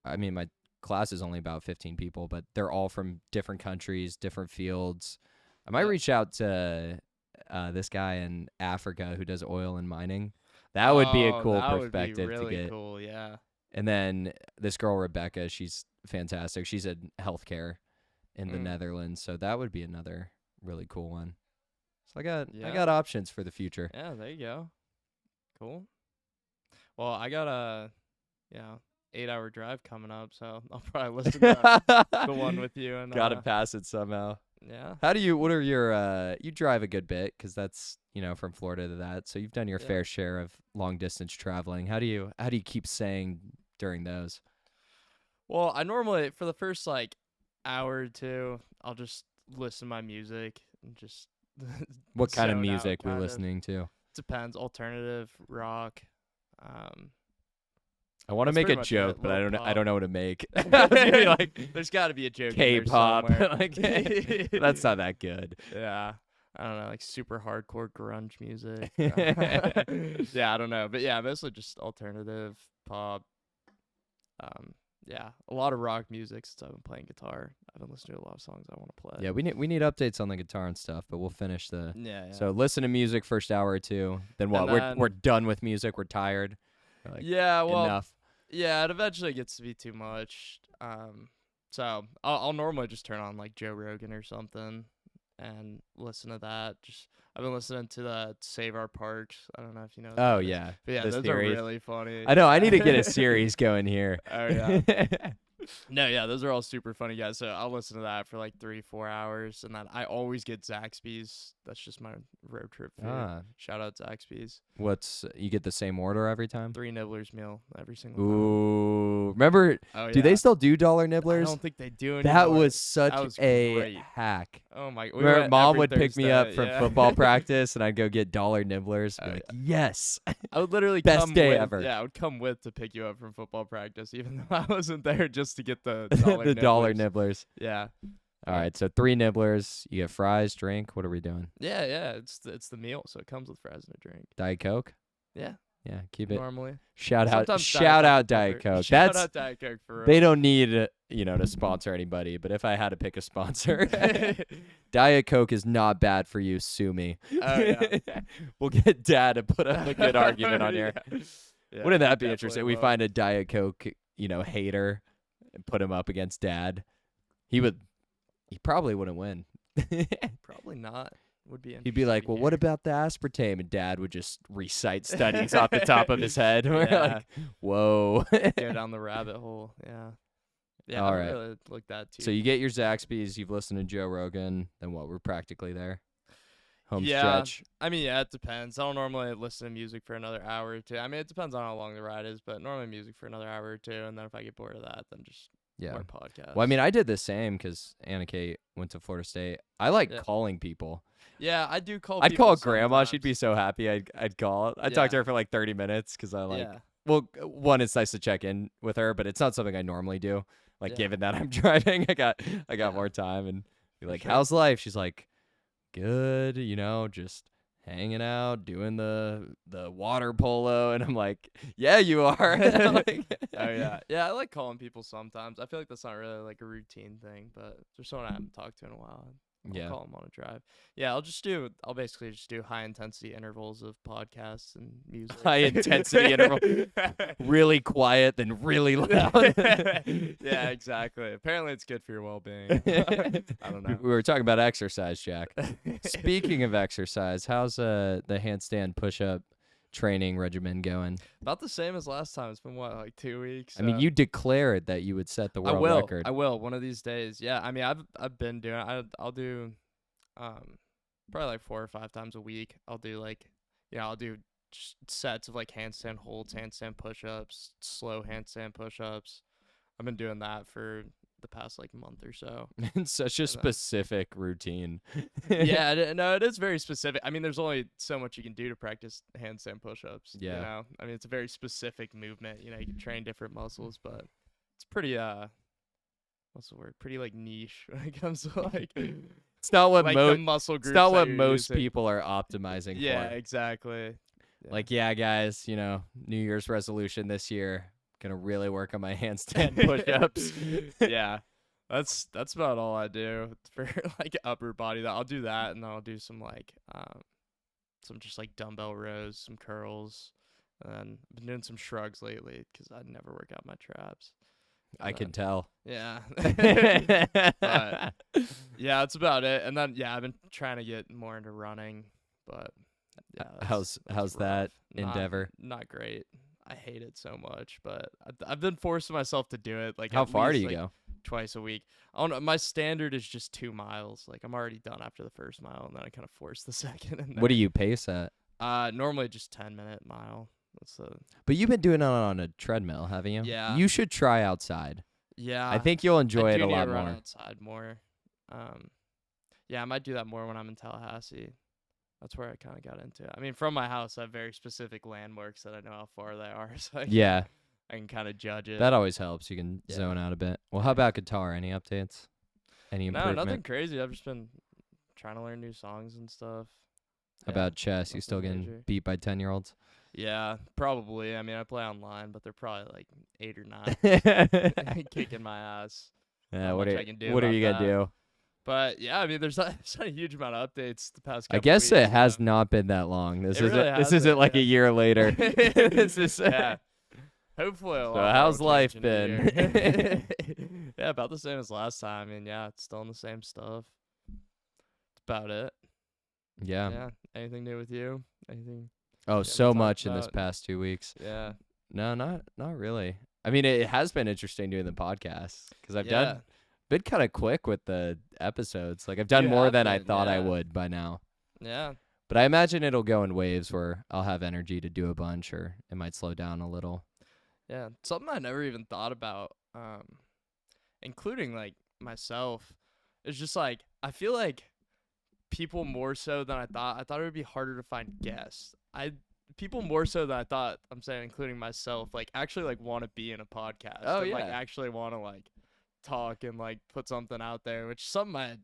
My class is only about 15 people, but they're all from different countries, different fields. I might reach out to this guy in Africa who does oil and mining. That would be a cool that perspective would be really to get. cool, yeah. And then this girl Rebecca, she's fantastic. She's in healthcare in the Netherlands, so that would be another really cool one. So I got options for the future. Yeah, there you go. Cool. Well, I got a 8-hour drive coming up, so I'll probably listen to the one with you. And gotta pass it somehow. Yeah. What are your, you drive a good bit because that's, from Florida to that. So you've done your fair share of long distance traveling. How do you keep saying during those? Well, I normally, for the first like hour or two, I'll just listen to my music and just what kind of music we're listening to? Depends. Alternative, rock. I want to make a joke, but I don't know what to make. There's got to be a joke. K-pop. That's not that good. Yeah. I don't know, like super hardcore grunge music. Yeah, I don't know. But yeah, mostly just alternative, pop. Yeah, a lot of rock music since I've been playing guitar. I've been listening to a lot of songs I want to play. Yeah, we need updates on the guitar and stuff, but we'll finish the. Yeah. So listen to music first hour or two. Then what? We're done with music. We're tired. Enough. Yeah, it eventually gets to be too much. So I'll normally just turn on like Joe Rogan or something and listen to that. I've been listening to the Save Our Parks. I don't know if you know. Oh yeah, but yeah, those are really funny. I know. I need to get a series going here. Oh yeah. No, yeah, those are all super funny guys. So I'll listen to that for like 3-4 hours, and then I always get Zaxby's. That's just my road trip food. Shout out Zaxby's. You get the same order every time? 3 Nibblers meal every single time. Ooh, remember? Do they still do $1 Nibblers? I don't think they do anymore. That was such a great hack. Oh my! Remember, Mom would pick me up from football practice, and I'd go get $1 Nibblers. Be like, yes. I would literally best day ever. Yeah, I would come with to pick you up from football practice, even though I wasn't there, just to get the the $1 Nibblers. Yeah. All right, so 3 Nibblers. You get fries, drink. What are we doing? Yeah. It's the meal, so it comes with fries and a drink. Diet Coke. Yeah. Yeah, keep it. Normally. Shout out Diet Coke. Shout out Diet Coke for real. They don't need to sponsor anybody, but if I had to pick a sponsor, Diet Coke is not bad for you. Sue me. Oh yeah. We'll get Dad to put up a good argument on here. Yeah, wouldn't that be interesting? We find a Diet Coke, hater, and put him up against Dad. He probably wouldn't win. Probably not. Would be. He'd be like, "Well, what about the aspartame?" And Dad would just recite studies off the top of his head. We're like, "Whoa!" Go down the rabbit hole. Yeah. Yeah. All I right. really look that too. So you get your Zaxby's. You've listened to Joe Rogan. Then what? We're practically there. Home stretch. I mean, yeah, it depends. I don't normally listen to music for another hour or two. I mean, it depends on how long the ride is, but normally music for another hour or two, and then if I get bored of that, then just more podcasts. Well, I mean, I did the same because Anna Kate went to Florida State. I like calling people. Yeah, I do call. I'd call Grandma. Sometimes. She'd be so happy. I'd call. I'd talk to her for like 30 minutes because I like. Yeah. Well, one, it's nice to check in with her, but it's not something I normally do. Like, given that I'm driving, I got more time and be like, "How's life?" She's like, "Good, just hanging out, doing the water polo," and I'm like, "Yeah, you are." Oh yeah, I like calling people sometimes. I feel like that's not really like a routine thing, but if there's someone I haven't talked to in a while, I'll call them on a drive. Yeah, I'll basically just do high intensity intervals of podcasts and music. High intensity interval, really quiet, then really loud. Yeah, exactly. Apparently, it's good for your well-being. I don't know. We were talking about exercise, Jack. Speaking of exercise, how's the handstand push-up training regimen going? About the same as last time. It's been like 2 weeks. I mean, you declared that you would set the world record. I will one of these days. Yeah, I mean, I've been doing. I'll do, probably like 4 or 5 times a week. I'll do I'll do sets of like handstand holds, handstand push-ups, slow handstand push-ups. I've been doing that for the past like month or so. It's such a specific routine. Yeah, no, it is very specific. I mean, there's only so much you can do to practice handstand push-ups. Yeah. I mean, it's a very specific movement. You can train different muscles, but it's pretty what's the word? Pretty like niche when it comes to like. It's not what like the muscle groups. It's not what most using. people are optimizing for. Yeah, exactly. Yeah. Like, guys, New Year's resolution this year. Gonna really work on my handstand push-ups. Yeah, that's about all I do for like upper body. I'll do that, and then I'll do some like some just like dumbbell rows, some curls, and I've been doing some shrugs lately because I never work out my traps. I can tell. Yeah. But yeah, that's about it. And then I've been trying to get more into running, but yeah, how's rough. that endeavor? Not great. I hate it so much, but I've been forcing myself to do it. Like, how at far least, do you like, go? Twice a week. I don't know, my standard is just 2 miles. Like, I'm already done after the first mile, and then I kind of force the second. And What do you pace at? Normally just 10-minute mile. But you've been doing it on a treadmill, haven't you? Yeah. You should try outside. Yeah. I think you'll enjoy it a lot run more. outside more. Yeah, I might do that more when I'm in Tallahassee. That's where I kind of got into it. I mean, from my house, I have very specific landmarks that I know how far they are, so I can kind of judge it. That always helps. You can zone out a bit. Well, how about guitar? Any updates? Any improvement? No, nothing crazy. I've just been trying to learn new songs and stuff. How about chess? You still getting beat by 10-year-olds? Yeah, probably. I mean, I play online, but they're probably like 8 or 9 kicking my ass. Yeah, what are you gonna do? But yeah, I mean, there's not a huge amount of updates the past couple I guess weeks, it has not been that long. This really isn't like a year later. This is hopefully. So how's life been? Yeah, about the same as last time. I mean, it's still in the same stuff. That's about it. Yeah. Yeah. Anything new with you? Anything? Oh, so much in this past 2 weeks. Yeah. No, not really. I mean, it has been interesting doing the podcast because I've been kind of quick with the episodes. Like, I've done more than I thought I would by now. Yeah. But I imagine it'll go in waves where I'll have energy to do a bunch, or it might slow down a little. Yeah. Something I never even thought about, including like myself, is just like, I feel like people more so than I thought. I thought it would be harder to find guests. People more so than I thought, I'm saying, including myself, like, actually, like, want to be in a podcast. Oh, and, yeah. Like, actually want to, like, talk and, like, put something out there, which is something I had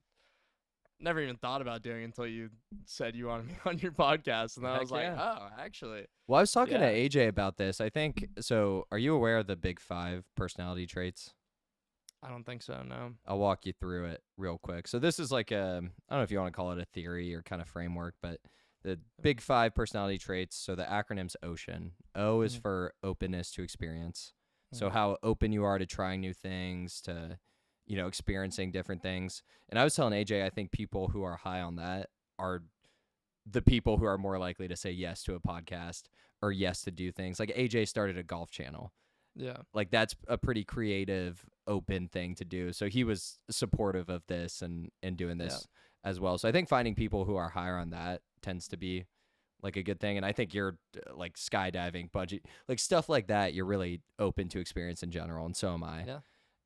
never even thought about doing until you said you wanted me on your podcast. And then I was like, oh, actually. Well, I was talking to AJ about this. I think, so are you aware of the big 5 personality traits? I don't think so, no. I'll walk you through it real quick. So this is like I don't know if you want to call it a theory or kind of framework, but the big 5 personality traits. So the acronym's OCEAN. O is for openness to experience. So how open you are to trying new things, to, experiencing different things. And I was telling AJ, I think people who are high on that are the people who are more likely to say yes to a podcast or yes to do things. Like AJ started a golf channel. Yeah. Like, that's a pretty creative, open thing to do. So he was supportive of this and doing this as well. So I think finding people who are higher on that tends to be like a good thing. And I think you're like skydiving, bungee, like stuff like that. You're really open to experience in general. And so am I. Yeah.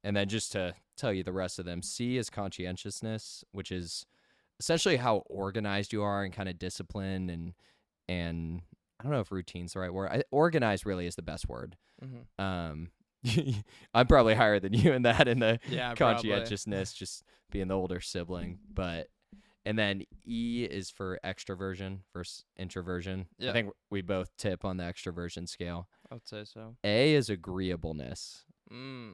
And then just to tell you the rest of them, C is conscientiousness, which is essentially how organized you are and kind of disciplined and I don't know if routine's the right word. Organized really is the best word. I'm probably higher than you in that, in the conscientiousness, just being the older sibling. And then E is for extroversion versus introversion. I think we both tip on the extroversion scale. I would say so. A is agreeableness.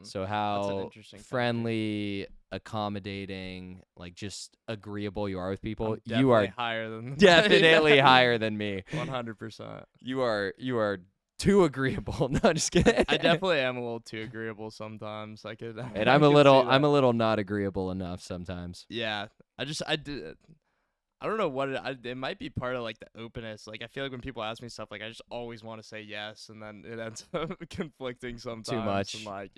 So how friendly, accommodating, like just agreeable you are with people. You are higher than definitely higher than me. 100%. You are too agreeable. No, just kidding. I definitely am a little too agreeable sometimes. And I'm a little not agreeable enough sometimes. Yeah, I don't know what it might be part of like the openness. Like, I feel like when people ask me stuff, like, I just always want to say yes, and then it ends up conflicting sometimes. Too much. And like,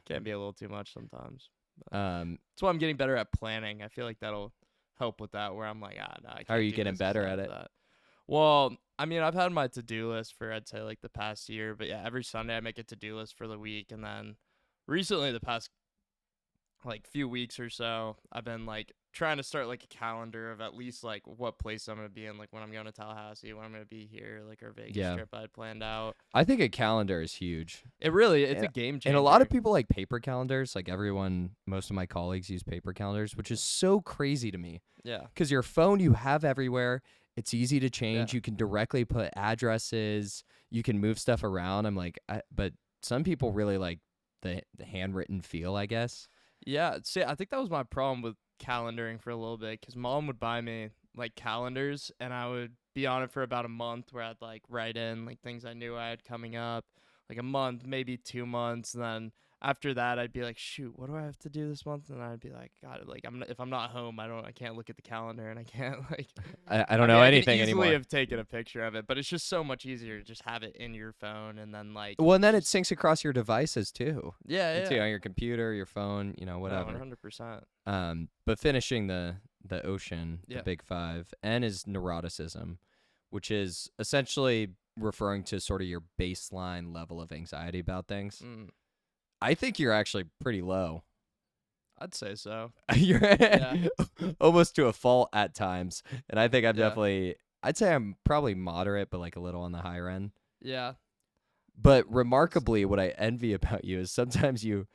can be a little too much sometimes. That's why I'm getting better at planning. I feel like that'll help with that. Where I'm like, no, I can't. How are you getting better at it? Well, I mean, I've had my to-do list for, I'd say, like the past year. But yeah, every Sunday I make a to-do list for the week, and then recently, the past like few weeks or so, I've been like trying to start like a calendar of at least like what place I'm gonna be in, like when I'm going to Tallahassee, when I'm gonna be here, like our Vegas trip I had planned out. I think a calendar is huge. It's a game changer. And a lot of people like paper calendars. Like most of my colleagues use paper calendars, which is so crazy to me. Yeah. Because your phone you have everywhere. It's easy to change. You can directly put addresses. You can move stuff around. I'm like, but some people really like the handwritten feel, I guess. Yeah, see, I think that was my problem with calendaring for a little bit, because Mom would buy me like calendars, and I would be on it for about a month where I'd like write in like things I knew I had coming up, like a month, maybe 2 months, and then after that I'd be like, shoot, what do I have to do this month? And I'd be like, God, like if I'm not home, I can't look at the calendar, and I can't like I don't know anything I could easily anymore. have taken a picture of it, but it's just so much easier to just have it in your phone and then like. Well, and then it syncs across your devices too. Yeah, Too, on your computer, your phone, whatever. 100%. But finishing the ocean, Yeah. the big five, N is neuroticism, which is essentially referring to sort of your baseline level of anxiety about things. I think you're actually pretty low. I'd say so. You're almost to a fault at times, and I think I'm definitely. I'd say I'm probably moderate, but like a little on the higher end. Yeah. But remarkably, what I envy about you is sometimes you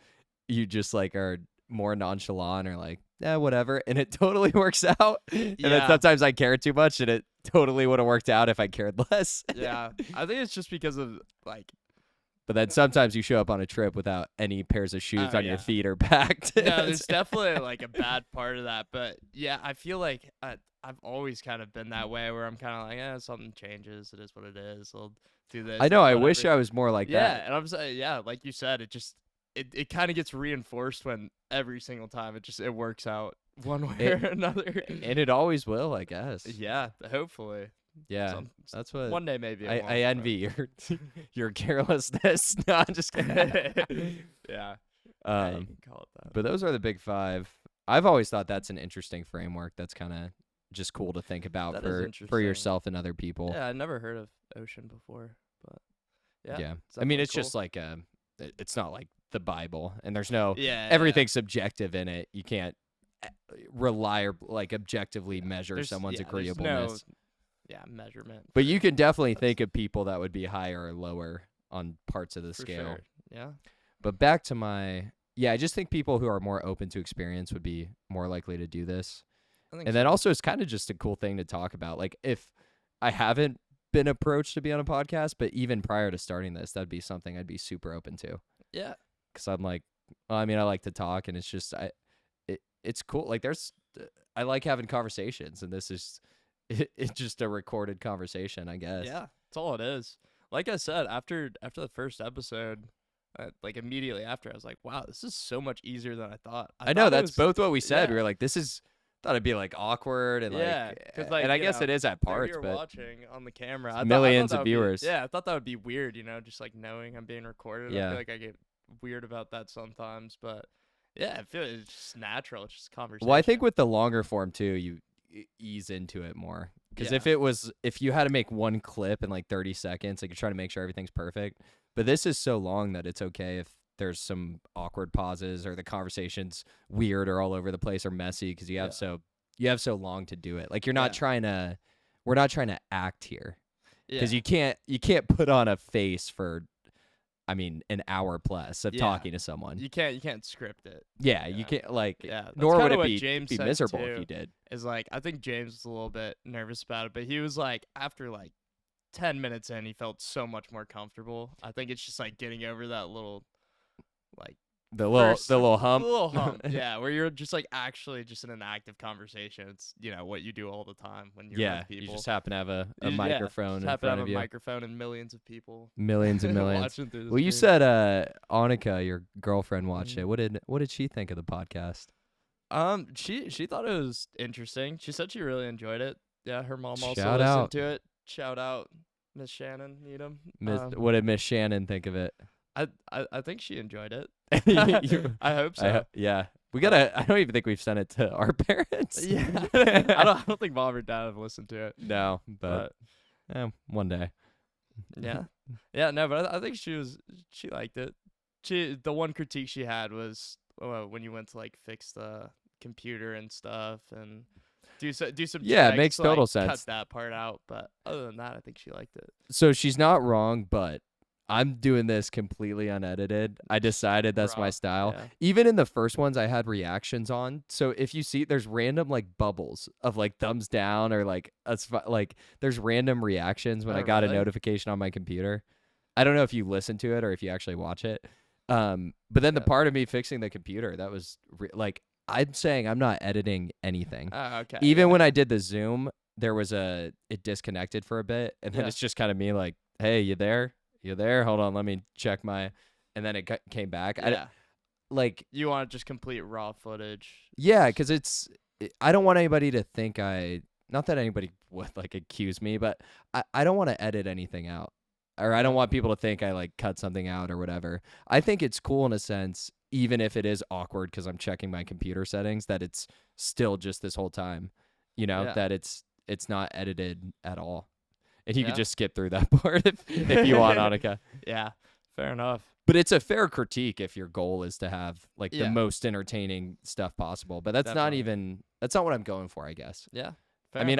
just like are more nonchalant or like, whatever, and it totally works out. And then sometimes I care too much, and it totally would have worked out if I cared less. Yeah, I think it's just because of like. But then sometimes you show up on a trip without any pairs of shoes on your feet or packed. No, there's definitely like a bad part of that. But yeah, I feel like I've always kind of been that way where I'm kind of like, something changes. It is what it is. I'll do this. I know. I whatever. wish I was more like that. Yeah, and I'm saying, like you said, it kind of gets reinforced when every single time it works out one way or another. And it always will, I guess. Yeah, hopefulully. Yeah, that's what. One day maybe. I envy your carelessness. No, I'm just kidding. Yeah. You can call it that. But those are the big five. I've always thought that's an interesting framework. That's kind of just cool to think about for yourself and other people. Yeah, I never heard of ocean before, but yeah. I mean, it's just like it's not like the Bible, and there's no everything's subjective in it. You can't rely or like objectively measure someone's agreeableness. Measurement. But you can definitely think of people that would be higher or lower on parts of the scale. Sure. Yeah. But back to I just think people who are more open to experience would be more likely to do this. And then also it's kind of just a cool thing to talk about. Like if I haven't been approached to be on a podcast, but even prior to starting this, that'd be something I'd be super open to. Yeah. Because I'm like, I like to talk, and it's just it's cool. Like I like having conversations, and this is it's just a recorded conversation, I guess. Yeah, that's all it is. Like I said, after the first episode, like immediately after, I was like, wow, this is so much easier than I thought. I know, that's both what we said. We were like, thought it'd be like awkward and and I guess it is at parts, but watching on the camera, millions of viewers. I thought that would be weird, just like knowing I'm being recorded. I feel like I get weird about that sometimes, but I feel it's just natural. It's just conversation. Well, I think with the longer form too, you ease into it more. Because if you had to make one clip in like 30 seconds, like you're trying to make sure everything's perfect. But this is so long that it's okay if there's some awkward pauses or the conversation's weird or all over the place or messy because you have so long to do it. Like we're not trying to act here. Because you can't put on a face for an hour plus of talking to someone. You can't script it. Yeah, you can't nor would it be miserable too, if you did. Is like I think James was a little bit nervous about it, but he was like after like 10 minutes in, he felt so much more comfortable. I think it's just like getting over that little like the little hump. The little hump. Yeah, where you're just like actually just in an active conversation. It's what you do all the time when you're with people. You just happen to have a microphone in front of you. Microphone and millions of people. Millions and millions. Watching through the you said Annika, your girlfriend, watched it. What did she think of the podcast? She thought it was interesting. She said she really enjoyed it. Yeah, her mom also Shout listened out. to it. Shout out Miss Shannon Needham. What did Miss Shannon think of it? I think she enjoyed it. I hope so. Yeah. We gotta. I don't even think we've sent it to our parents. Yeah. I don't think mom or dad have listened to it. No, but one day. Yeah. Yeah. No, but I think she liked it. The one critique she had was when you went to like fix the computer and stuff and do some checks, it makes total sense. Cut that part out, but other than that, I think she liked it. So she's not wrong, but I'm doing this completely unedited. I decided that's my style. Yeah. Even in the first ones, I had reactions on. So if you see, there's random like bubbles of like thumbs down or like there's random reactions when I got a notification on my computer. I don't know if you listen to it or if you actually watch it. But then the part of me fixing the computer, that was I'm saying I'm not editing anything. Oh, okay. Even when I did the Zoom, there was it disconnected for a bit, and then it's just kind of me like, hey, you there? You there? Hold on, let me check my, and then it came back. Yeah. Like, you want just complete raw footage. Yeah, because I don't want anybody to think not that anybody would like accuse me, but I don't want to edit anything out. Or I don't want people to think I like cut something out or whatever. I think it's cool in a sense, even if it is awkward because I'm checking my computer settings, that it's still just this whole time, that it's not edited at all. And you could just skip through that part if you want, Annika. Yeah, fair enough. But it's a fair critique if your goal is to have like the most entertaining stuff possible. But that's not what I'm going for, I guess. Yeah. I mean,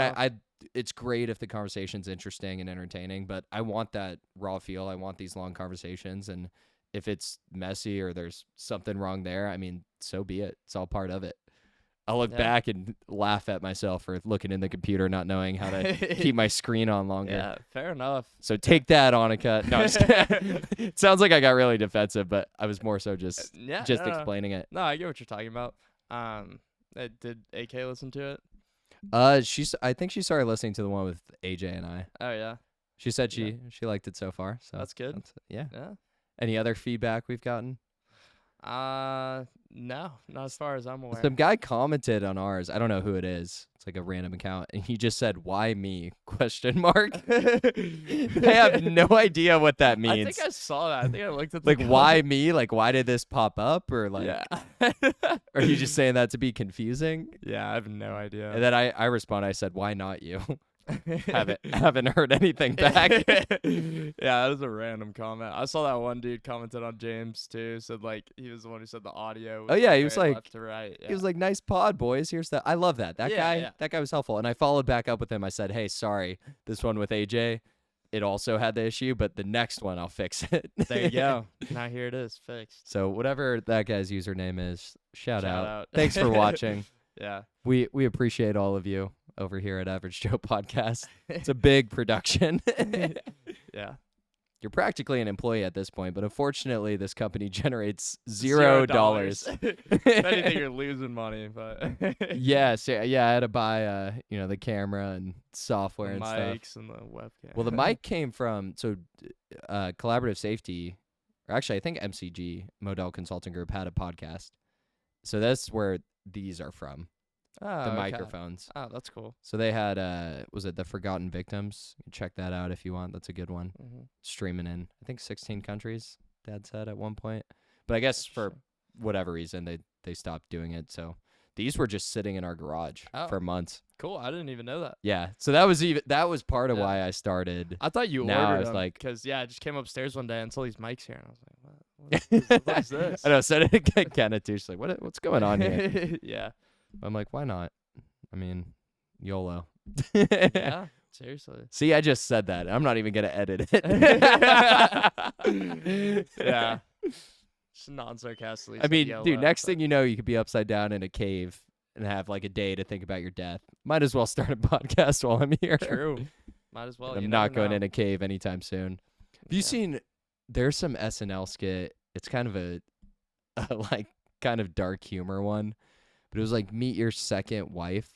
it's great if the conversation's interesting and entertaining, but I want that raw feel. I want these long conversations, and if it's messy or there's something wrong there, I mean, so be it. It's all part of it. I'll look back and laugh at myself for looking in the computer, not knowing how to keep my screen on longer. Yeah, fair enough. So take that, Annika. No, it sounds like I got really defensive, but I was more so just explaining it. No, I get what you're talking about. Did AK listen to it? I think she started listening to the one with AJ and I. Oh yeah. She said she liked it so far. So that's good. Yeah. Any other feedback we've gotten? No, not as far as I'm aware. Some guy commented on ours. I don't know who it is. It's like a random account, and he just said, "Why me?" ? I have no idea what that means. I think I saw that. I think I looked at the like why me? Like why did this pop up? Or like, are you just saying that to be confusing? Yeah, I have no idea. And then I respond. I said, "Why not you?" haven't heard anything back. Yeah, that was a random comment. I saw that one dude commented on James too. Said like he was the one who said the audio. Was he was like left to right. Yeah. He was like, "Nice pod, boys. Here's that." I love that. That guy was helpful. And I followed back up with him. I said, "Hey, sorry, this one with AJ, it also had the issue, but the next one I'll fix it." There you go. Now here it is, fixed. So whatever that guy's username is, shout out. Thanks for watching. Yeah, we appreciate all of you over here at Average Joe Podcast. It's a big production. Yeah. You're practically an employee at this point, but unfortunately this company generates $0. If anything, you're losing money, but Yes, I had to buy the camera and software and mics stuff. And the webcam. Well, the mic came from Collaborative Safety, or actually I think MCG, Modell Consulting Group, had a podcast. So that's where these are from. The microphones. Oh, that's cool. So they had, was it The Forgotten Victims? You can check that out if you want. That's a good one. Mm-hmm. Streaming in, I think, 16 countries, Dad said at one point. But I guess for whatever reason, they stopped doing it. So these were just sitting in our garage for months. Cool. I didn't even know that. Yeah. So that was part of why I started. I thought you now ordered I was them like, because I just came upstairs one day and saw these mics here, and I was like, what is this? I know. So it kind of too. She's like, what's going on here? Yeah. I'm like, why not? I mean, YOLO. Yeah, seriously. See, I just said that. I'm not even going to edit it. Yeah. Just non-sarcastically. I mean, YOLO, dude, next thing you know, you could be upside down in a cave and have like a day to think about your death. Might as well start a podcast while I'm here. True. Might as well. I'm not going in a cave anytime soon. Have you seen, there's some SNL skit. It's kind of a like kind of dark humor one. But it was like meet your second wife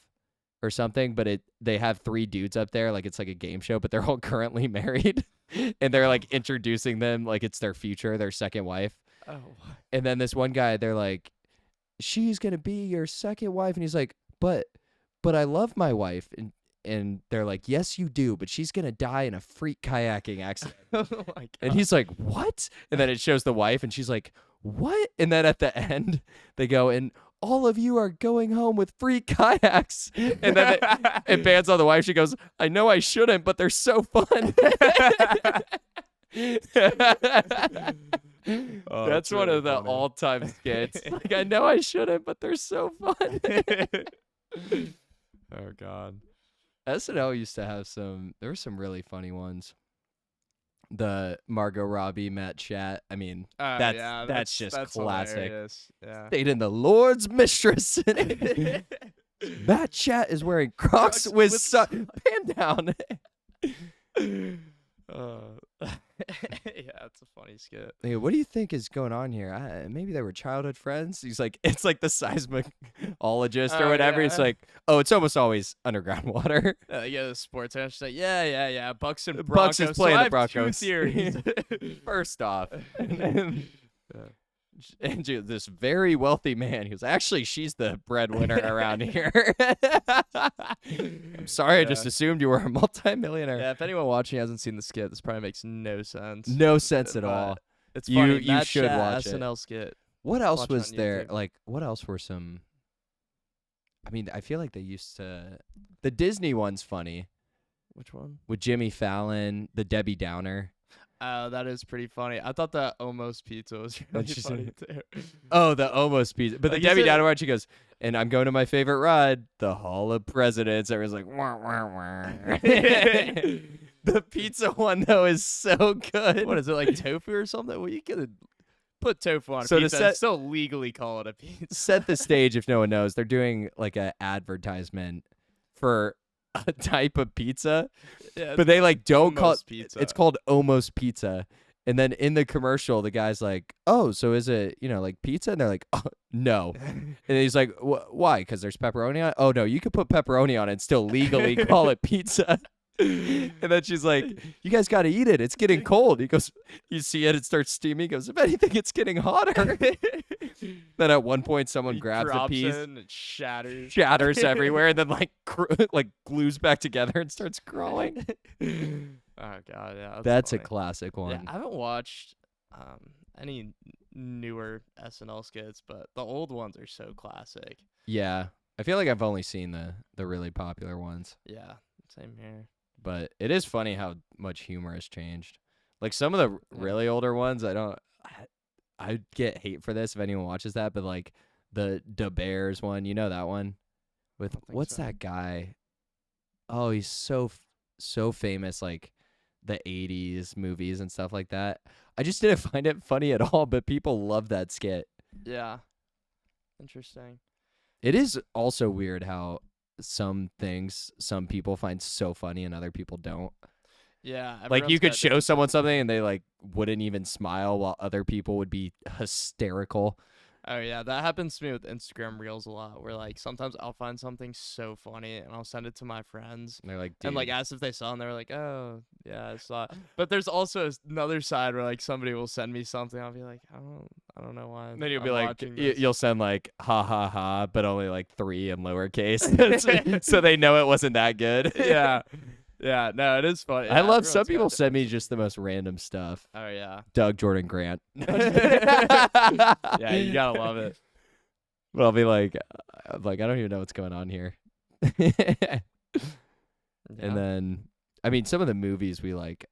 or something. But they have 3 dudes up there. Like it's like a game show, but they're all currently married. And they're like introducing them like it's their future, their second wife. Oh. And then this one guy, they're like, she's going to be your second wife. And he's like, but I love my wife. And they're like, yes, you do. But she's going to die in a freak kayaking accident. Oh my God. And he's like, what? And then it shows the wife and she's like, what? And then at the end, they go, and all of you are going home with free kayaks. And then it bans on the wife. She goes, I know I shouldn't, but they're so fun. That's one of the all-time skits. Like, I know I shouldn't, but they're so fun. Oh, God. SNL used to have there were some really funny ones. The Margot Robbie, Matt Chat. I mean, that's just classic. Yeah. Stayed the Lord's mistress. Matt Chat is wearing Crocs with pan down. Yeah, it's a funny skit. Hey, what do you think is going on here? Maybe they were childhood friends. He's like, it's like the seismic ologist or whatever. Yeah. It's like, oh, it's almost always underground water. Yeah, the sports analyst like, yeah. Bucks and Bucks Broncos. is playing so the I have Broncos. 2 theories. First off, and this very wealthy man, he was actually, she's the breadwinner around here. I'm sorry, I just assumed you were a multimillionaire. Yeah, if anyone watching hasn't seen the skit, this probably makes no sense. No sense at all. It's You- funny. you Matt should Chat watch it. SNL skit. What else Watch it was on there? YouTube. Like, what else were some? I mean, I feel like they used to. The Disney one's funny Which one? with Jimmy Fallon, the Debbie Downer. Oh, that is pretty funny. I thought that almost pizza was really That's just- funny too. Oh, the almost pizza. But Like, the is Debbie it- Downer one, she goes, and I'm going to my favorite ride, the Hall of Presidents. Everyone's like, wah, wah, wah. The pizza one though is so good. What is it, like tofu or something? Well, you could put tofu on a So to pizza set- and still legally call it a pizza. Set the stage if no one knows. They're doing like a advertisement for a type of pizza, Yeah, but they like don't call it almost pizza. It's called almost pizza. And then in the commercial, the guy's like, "Oh, so is it, like pizza?" And they're like, "Oh, no." And he's like, "Why? Because there's pepperoni on it?" "Oh no, you could put pepperoni on it and still legally call it pizza." And then she's like, "You guys got to eat it. It's getting cold." He goes, "You see it? It starts steaming." He goes, "If anything, it's getting hotter." Then at one point, someone He grabs the drops piece, it and it shatters. shatters everywhere, and then like like glues back together and starts growing. Oh god, yeah. That's a funny. classic one. Yeah, I haven't watched any newer SNL skits, but the old ones are so classic. Yeah. I feel like I've only seen the really popular ones, Yeah, same here. but it is funny how much humor has changed. Like some of the really older ones, I get hate for this if anyone watches that, but like the Da Bears one, that one with don't think what's so. that guy? Oh, he's so famous, like the 80s movies and stuff like that. I just didn't find it funny at all, but people love that skit. Yeah. Interesting. It is also weird how some things some people find so funny and other people don't. Yeah. Like you everyone's could got show different someone sense. something and they like wouldn't even smile while other people would be hysterical. Oh yeah, that happens to me with Instagram Reels a lot. Where like sometimes I'll find something so funny and I'll send it to my friends And they're like, and like "Dude." ask if they saw, it, and they're like, "Oh yeah, I saw." It. But there's also another side where like somebody will send me something. I'll be like, I don't know why. And then you'll I'm be like, watching this." you'll send like ha ha ha, but only like 3 in lowercase, so they know it wasn't that good. Yeah. Yeah, no, it is funny. I Yeah, love some everyone's got people different send me sense. just the most random stuff. Oh yeah. Doug Jordan Grant. Yeah, you gotta love it. But I'll be like, I don't even know what's going on here. Yeah. And then, I mean, some of the movies we like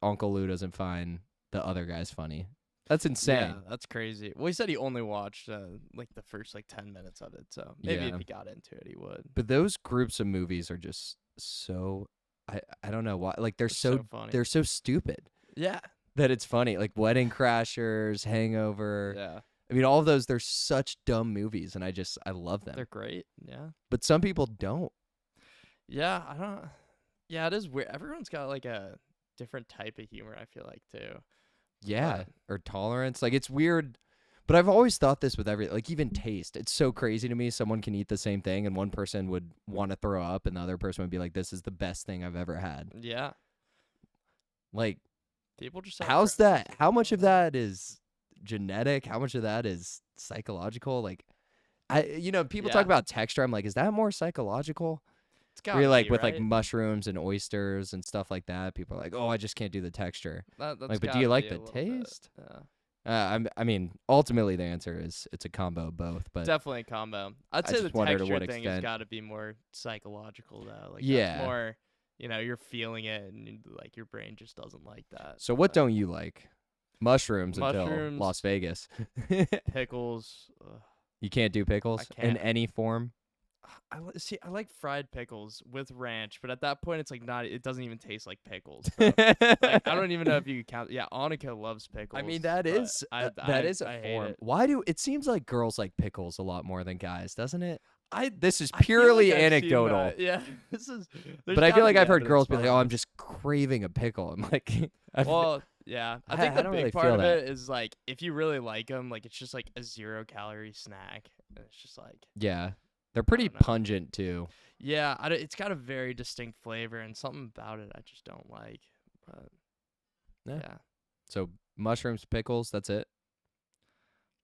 Uncle Lou doesn't find the other guys funny. That's insane. Yeah, that's crazy. Well, he said he only watched like the first like 10 minutes of it, so maybe Yeah. if he got into it, he would. But those groups of movies are just so, I don't know why. Like they're so funny. they're so stupid Yeah. that it's funny. Like Wedding Crashers, Hangover. Yeah. I mean, all of those, they're such dumb movies, and I love them. They're great. Yeah. But some people don't. Yeah, I don't. Yeah, it is weird. Everyone's got like a different type of humor, I feel like, too. Yeah, or tolerance. Like it's weird, but I've always thought this with like even taste. It's so crazy to me. Someone can eat the same thing, and one person would want to throw up, and the other person would be like, "This is the best thing I've ever had." Yeah. Like, People just have how's preferences. that? How much of that is genetic? How much of that is psychological? Like, people Yeah. talk about texture. I'm like, is that more psychological? It's Where gotta you're like be, with right? like mushrooms and oysters and stuff like that. People are like, "Oh, I just can't do the texture." That's Like, but do gotta you like be a the little bit, taste? Yeah. I mean, ultimately the answer is it's a combo of both. But Definitely a combo. I'd I say the just wonder to texture what thing has extent. got to be more psychological though. Like Yeah. that's more, you're feeling it and like your brain just doesn't like that. So what But don't you like? Mushrooms until Mushrooms. Las Vegas. pickles? Ugh. You can't do pickles in can't. any form. See, I like fried pickles with ranch, but at that point it's like not. It doesn't even taste like pickles. So, like, I don't even know if you could count. Yeah, Annika loves pickles. I mean, that but is that is a I hate form. it. Why do it seems like girls like pickles a lot more than guys, doesn't it? This is I feel purely like I've seen anecdotal. that. Yeah, this is. But I feel like I've heard girls be like, "Oh, I'm just craving a pickle." I'm like, Well, yeah. I think I the don't big really part feel of that. it is like if you really like them, like it's just like a 0-calorie snack. And it's just like, Yeah. They're pretty know. pungent too. yeah, it's got a very distinct flavor, and something about it I just don't like. But yeah. So mushrooms, pickles, that's it.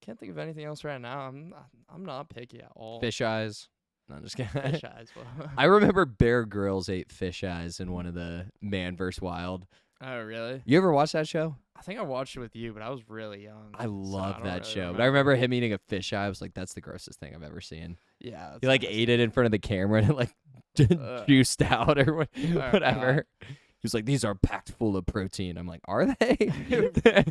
Can't think of anything else right now. I'm not picky at all. Fish eyes. No, I'm just kidding. Fish eyes. I remember Bear Grylls ate fish eyes in one of the Man vs. Wild. Oh, really? You ever watch that show? I think I watched it with you, but I was really young. I love that really show. But I remember him eating a fish eye. I was like, that's the grossest thing I've ever seen. Yeah. He like ate it in front of the camera and it like juiced out or whatever. He was like, these are packed full of protein. I'm like, are they?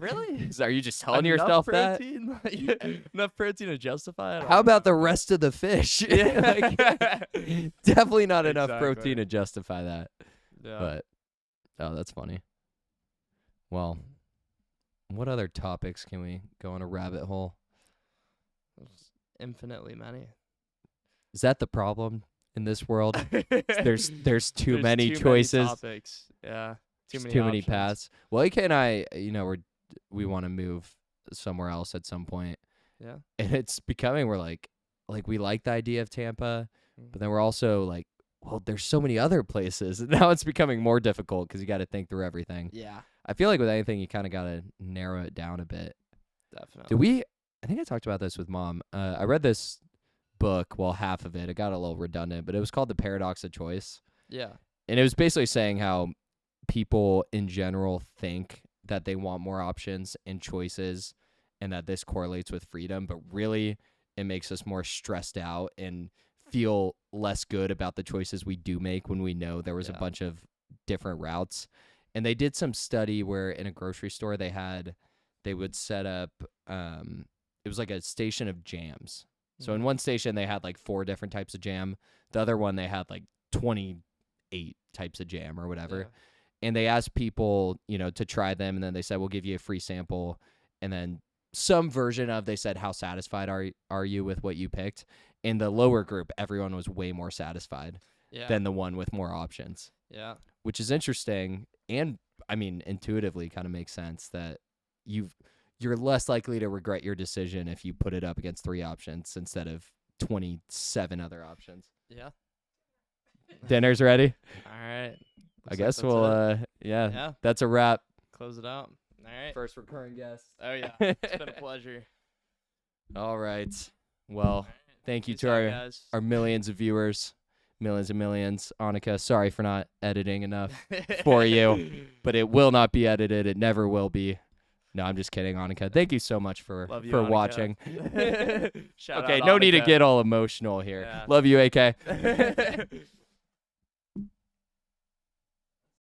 Really? Are you just telling yourself protein? That? Enough protein to justify it? How about the rest of the fish? Definitely not enough protein to justify that. Yeah. But, oh, that's funny. Well, what other topics can we go on a rabbit hole? There's infinitely many. Is that the problem in this world? There's too many too choices. Many topics. Yeah. Too many paths. Well, AK and I, we want to move somewhere else at some point. Yeah. And it's becoming, we're like we like the idea of Tampa, but then we're also like, well, there's so many other places. And now it's becoming more difficult because you got to think through everything. Yeah. I feel like with anything, you kind of got to narrow it down a bit. Definitely. I think I talked about this with Mom. I read this book, well, half of it. It got a little redundant, but it was called The Paradox of Choice. Yeah. And it was basically saying how people in general think that they want more options and choices and that this correlates with freedom, but really it makes us more stressed out and feel less good about the choices we do make when we know there was a bunch of different routes. And they did some study where in a grocery store they would set up it was like a station of jams. So in one station they had like 4 different types of jam. The other one they had like 28 types of jam or whatever. Yeah. And they asked people, to try them, and then they said, we'll give you a free sample. And then some version of, they said, how satisfied are you with what you picked? In the lower group, everyone was way more satisfied than the one with more options. Yeah. Which is interesting, and I mean, intuitively kind of makes sense that you're less likely to regret your decision if you put it up against 3 options instead of 27 other options. Yeah. Dinner's ready? All right. I guess we'll, that's a wrap. Close it out. All right. First recurring guest. Oh, yeah. It's been a pleasure. All right. Well, thank you to our millions of viewers, millions and millions. Annika, sorry for not editing enough for you, but it will not be edited. It never will be. No, I'm just kidding, Annika. Thank you so much for watching. Shout okay, out no Annika. need to get all emotional here. Yeah. Love you, AK.